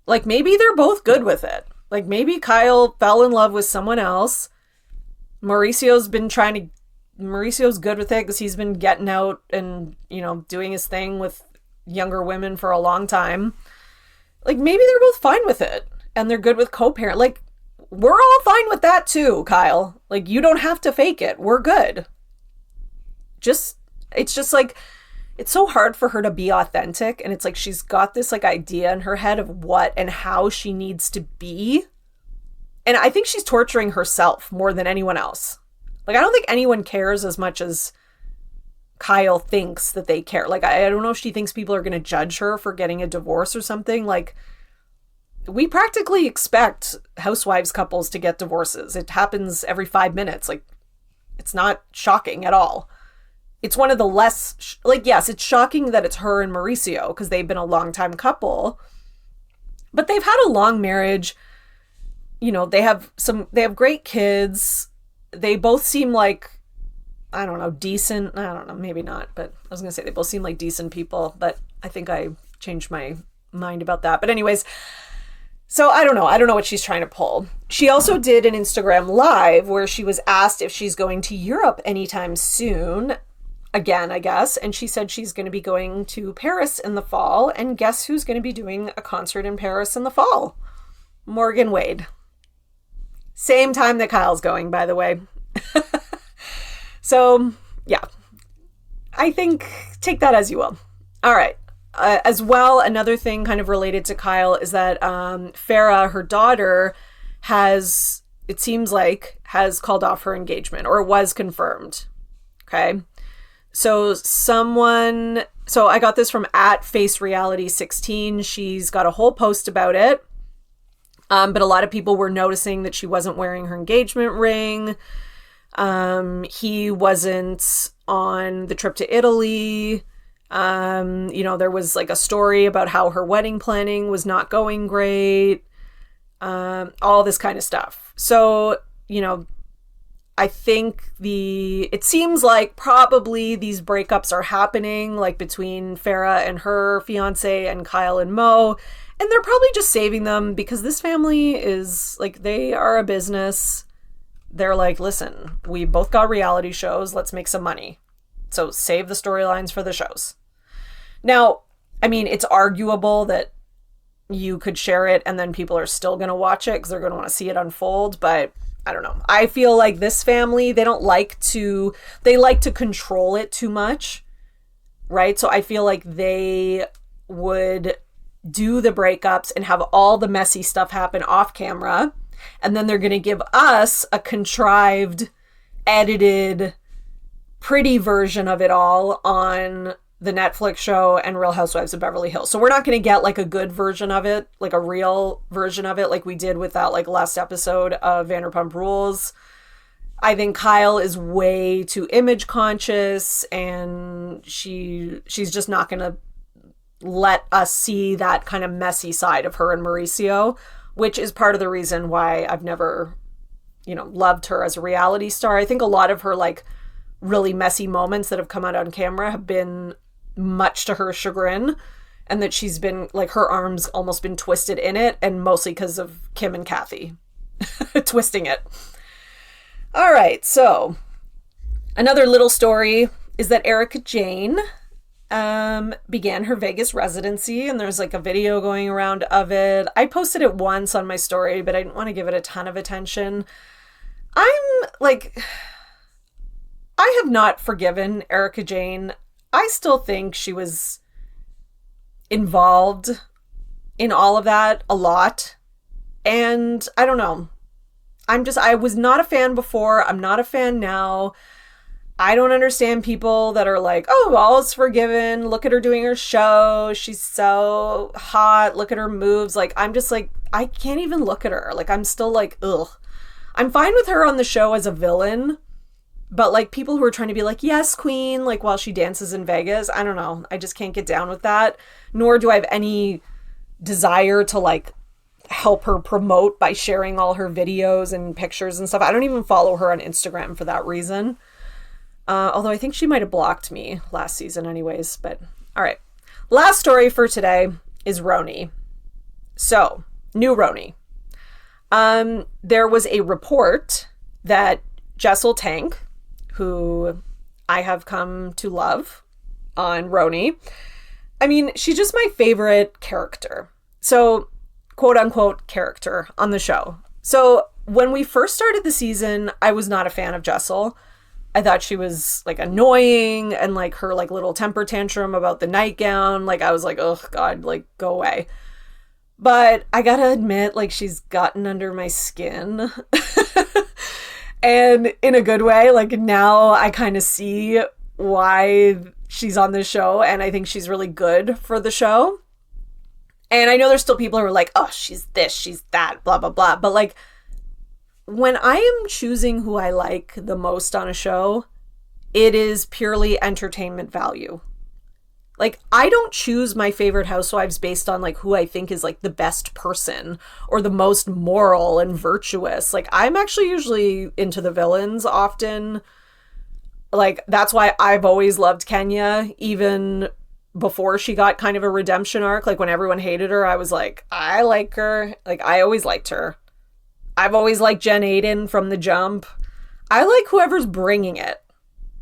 like, maybe they're both good with it. Like, maybe Kyle fell in love with someone else. Mauricio's good with it because he's been getting out and, you know, doing his thing with younger women for a long time. Like, maybe they're both fine with it and they're good with co-parent. Like, we're all fine with that too, Kyle. Like, you don't have to fake it. We're good. It's just like, it's so hard for her to be authentic. And it's like, she's got this like idea in her head of what and how she needs to be. And I think she's torturing herself more than anyone else. Like, I don't think anyone cares as much as Kyle thinks that they care. Like, I don't know if she thinks people are going to judge her for getting a divorce or something. Like, we practically expect housewives couples to get divorces. It happens every 5 minutes. Like, it's not shocking at all. It's one of the less, like, yes, it's shocking that it's her and Mauricio because they've been a long time couple. But they've had a long marriage. You know, they have great kids. They both seem like, I don't know, decent. I don't know, maybe not, but I was going to say they both seem like decent people, but I think I changed my mind about that. But anyways, so I don't know what she's trying to pull. She also did an Instagram live where she was asked if she's going to Europe anytime soon. Again, I guess. And she said she's going to be going to Paris in the fall. And guess who's going to be doing a concert in Paris in the fall? Morgan Wade. Same time that Kyle's going, by the way. So, yeah. I think, take that as you will. All right. As well, another thing kind of related to Kyle is that Farrah, her daughter, has called off her engagement, or was confirmed. Okay. So I got this from @FaceReality16. She's got a whole post about it. But a lot of people were noticing that she wasn't wearing her engagement ring. He wasn't on the trip to Italy. You know, there was like a story about how her wedding planning was not going great. All this kind of stuff. So, you know, I think it seems like probably these breakups are happening like between Farrah and her fiance and Kyle and Mo. And they're probably just saving them because this family is like, they are a business. They're like, listen, we both got reality shows. Let's make some money. So save the storylines for the shows. Now, I mean, it's arguable that you could share it and then people are still going to watch it because they're going to want to see it unfold. But I don't know. I feel like this family, they like to control it too much, right? So I feel like they would do the breakups and have all the messy stuff happen off camera. And then they're going to give us a contrived, edited, pretty version of it all on the Netflix show and Real Housewives of Beverly Hills. So we're not going to get like a good version of it, like a real version of it, like we did with that like last episode of Vanderpump Rules. I think Kyle is way too image conscious, and she's just not going to let us see that kind of messy side of her and Mauricio, which is part of the reason why I've never, loved her as a reality star. I think a lot of her like really messy moments that have come out on camera have been much to her chagrin, and that she's been like, her arms almost been twisted in it, and mostly because of Kim and Kathy twisting it. All right, so another little story is that Erika Jayne began her Vegas residency, and there's like a video going around of it. I posted it once on my story, but I didn't want to give it a ton of attention. I have not forgiven Erika Jayne. I still think she was involved in all of that a lot. And I don't know. I was not a fan before. I'm not a fan now. I don't understand people that are like, oh, all is forgiven. Look at her doing her show. She's so hot. Look at her moves. Like, I'm just like, I can't even look at her. Like, I'm still like, ugh. I'm fine with her on the show as a villain. But like people who are trying to be like, yes, queen, like while she dances in Vegas, I don't know. I just can't get down with that. Nor do I have any desire to like help her promote by sharing all her videos and pictures and stuff. I don't even follow her on Instagram for that reason. Although I think she might have blocked me last season anyways. But all right. Last story for today is Roni. So, new Roni. There was a report that Jessel Taank, who I have come to love on Roni. I mean, she's just my favorite character. So, quote unquote character on the show. So when we first started the season, I was not a fan of Jessel. I thought she was like annoying, and like her like little temper tantrum about the nightgown. Like I was like, oh God, like go away. But I gotta admit, like she's gotten under my skin. And in a good way, like now I kind of see why she's on this show, and I think she's really good for the show. And I know there's still people who are like, oh, she's this, she's that, blah, blah, blah. But like, when I am choosing who I like the most on a show, it is purely entertainment value. Like, I don't choose my favorite housewives based on like who I think is like the best person or the most moral and virtuous. Like, I'm actually usually into the villains often. Like, that's why I've always loved Kenya, even before she got kind of a redemption arc. Like, when everyone hated her, I was like, I like her. Like, I always liked her. I've always liked Jen Aydin from the jump. I like whoever's bringing it.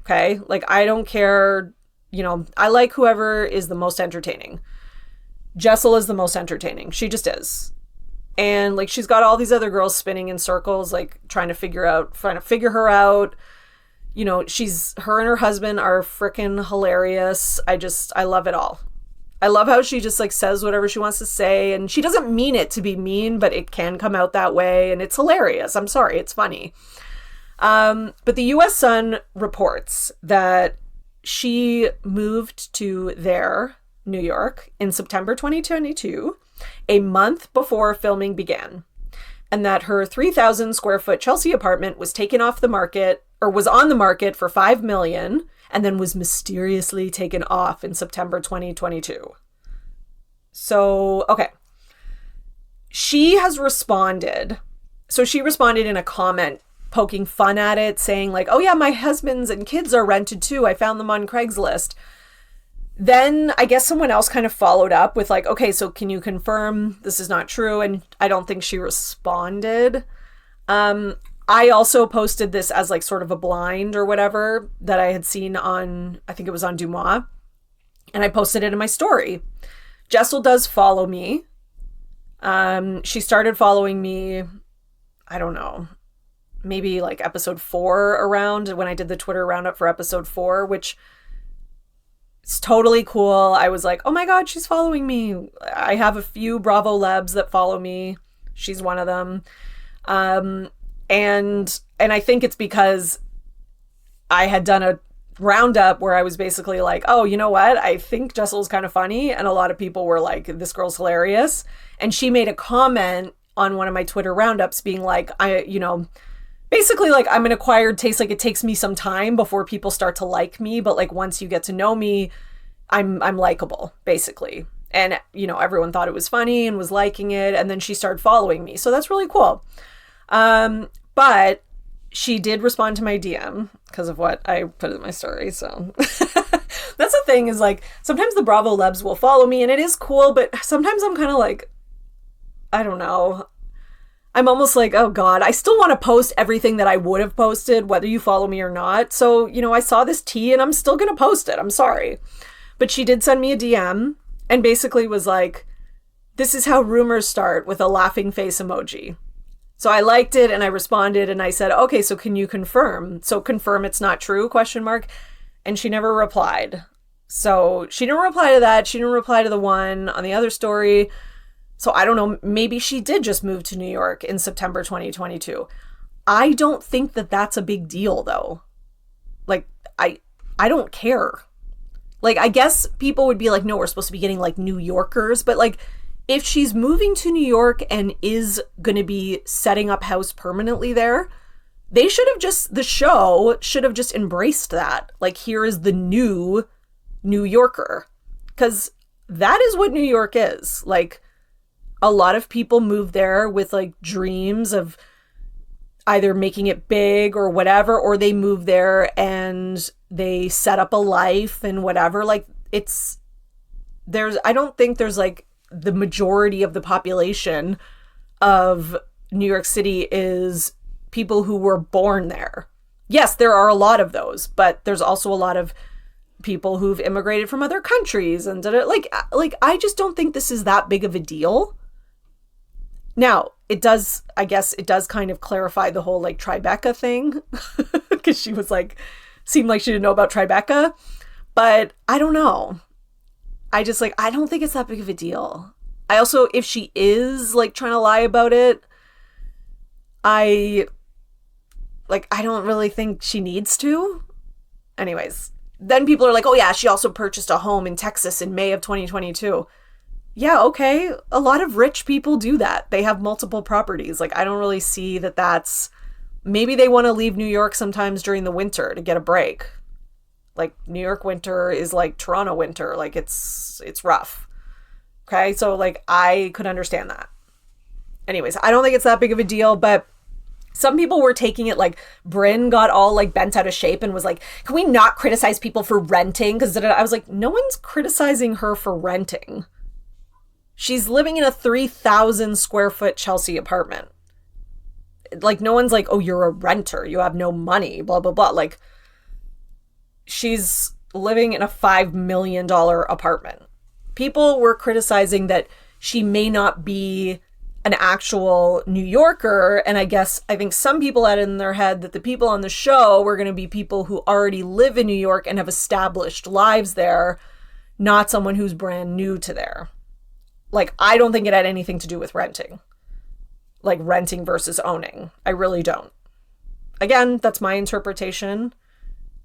Okay? Like, I don't care. You know, I like whoever is the most entertaining. Jessel is the most entertaining. She just is. And like, she's got all these other girls spinning in circles, like trying to figure her out. You know, her and her husband are freaking hilarious. I love it all. I love how she just like says whatever she wants to say, and she doesn't mean it to be mean, but it can come out that way, and it's hilarious. I'm sorry, it's funny. But the US Sun reports that she moved to New York, in September 2022, a month before filming began, and that her 3,000 square foot Chelsea apartment was taken off the market, or was on the market for $5 million, and then was mysteriously taken off in September 2022. So, okay. She has responded. So she responded in a comment poking fun at it, saying like, oh yeah, my husband's and kids are rented too. I found them on Craigslist. Then I guess someone else kind of followed up with like, okay, so can you confirm this is not true? And I don't think she responded. I also posted this as like sort of a blind or whatever that I had seen on, I think it was on Deuxmoi. And I posted it in my story. Jessel does follow me. She started following me, I don't know, maybe like episode 4 around when I did the Twitter roundup for episode 4, which is totally cool. I was like, oh my God, she's following me. I have a few Bravo Lebs that follow me. She's one of them. And I think it's because I had done a roundup where I was basically like, oh, you know what? I think Jessel's kind of funny. And a lot of people were like, this girl's hilarious. And she made a comment on one of my Twitter roundups being like, basically like, I'm an acquired taste. Like, it takes me some time before people start to like me. But like, once you get to know me, I'm likable, basically. And, everyone thought it was funny and was liking it. And then she started following me. So that's really cool. But she did respond to my DM because of what I put in my story. So that's the thing, is like, sometimes the Bravo Lebs will follow me and it is cool. But sometimes I'm kind of like, I don't know. I'm almost like, oh God, I still want to post everything that I would have posted, whether you follow me or not. So, I saw this tea and I'm still going to post it. I'm sorry. But she did send me a DM and basically was like, this is how rumors start, with a laughing face emoji. So I liked it and I responded and I said, okay, so can you confirm? So confirm it's not true, ? And she never replied. So she didn't reply to that. She didn't reply to the one on the other story. So I don't know, maybe she did just move to New York in September 2022. I don't think that that's a big deal, though. Like, I don't care. Like, I guess people would be like, no, we're supposed to be getting like New Yorkers. But like, if she's moving to New York and is going to be setting up house permanently there, the show should have just embraced that. Like, here is the new New Yorker. Because that is what New York is. Like, a lot of people move there with like dreams of either making it big or whatever, or they move there and they set up a life and whatever. Like, I don't think there's like the majority of the population of New York City is people who were born there. Yes, there are a lot of those, but there's also a lot of people who've immigrated from other countries and like I just don't think this is that big of a deal. Now, I guess it does kind of clarify the whole like Tribeca thing, because she was like, seemed like she didn't know about Tribeca, but I don't know. I don't think it's that big of a deal. I also, if she is like trying to lie about it, I don't really think she needs to. Anyways, then people are like, oh yeah, she also purchased a home in Texas in May of 2022. Yeah, okay. A lot of rich people do that. They have multiple properties. Like, I don't really see that that's... Maybe they want to leave New York sometimes during the winter to get a break. Like, New York winter is like Toronto winter. Like, it's rough. Okay? So, like, I could understand that. Anyways, I don't think it's that big of a deal, but some people were taking it like Brynn got all like bent out of shape and was like, can we not criticize people for renting? Because I was like, no one's criticizing her for renting. She's living in a 3,000 square foot Chelsea apartment. Like, no one's like, oh, you're a renter. You have no money, blah, blah, blah. Like, she's living in a $5 million apartment. People were criticizing that she may not be an actual New Yorker. And I think some people had it in their head that the people on the show were going to be people who already live in New York and have established lives there, not someone who's brand new to there. Like, I don't think it had anything to do with renting. Like, renting versus owning. I really don't. Again, that's my interpretation.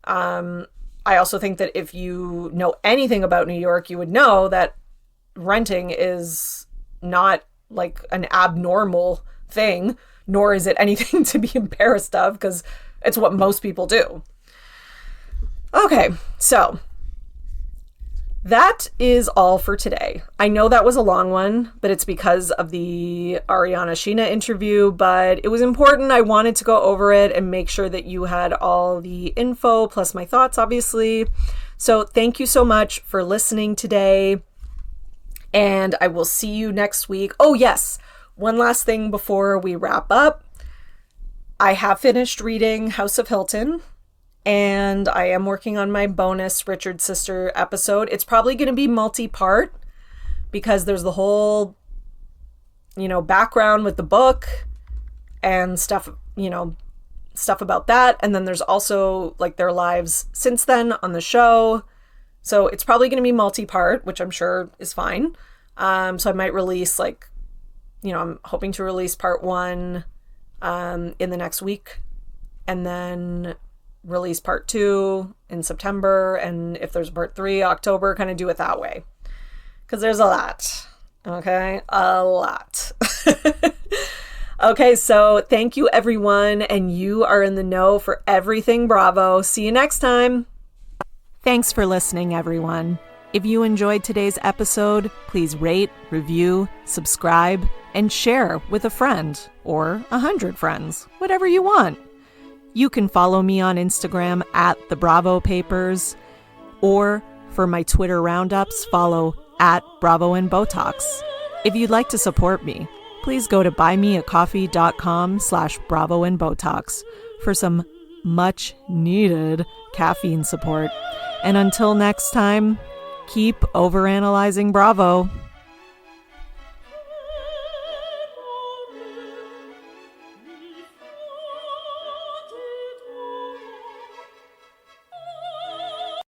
I also think that if you know anything about New York, you would know that renting is not like an abnormal thing, nor is it anything to be embarrassed of, because it's what most people do. Okay, so that is all for today. I know that was a long one, but it's because of the Ariana Sheena interview, but it was important. I wanted to go over it and make sure that you had all the info, plus my thoughts, obviously. So thank you so much for listening today, and I will see you next week. Oh yes, one last thing before we wrap up. I have finished reading House of Hilton, and I am working on my bonus Richard Sister episode. It's probably going to be multi-part because there's the whole, background with the book and stuff, stuff about that. And then there's also like their lives since then on the show. So it's probably going to be multi-part, which I'm sure is fine. So I might release I'm hoping to release part 1 in the next week, and then release part 2 in September. And if there's part 3, October, kind of do it that way. Because there's a lot. Okay? A lot. Okay, so thank you everyone, and you are in the know for everything Bravo. See you next time. Thanks for listening, everyone. If you enjoyed today's episode, please rate, review, subscribe, and share with a friend or 100 friends, whatever you want. You can follow me on Instagram at The Bravo Papers, or for my Twitter roundups, follow at Bravo and Botox. If you'd like to support me, please go to buymeacoffee.com/Bravo and Botox for some much needed caffeine support. And until next time, keep overanalyzing Bravo.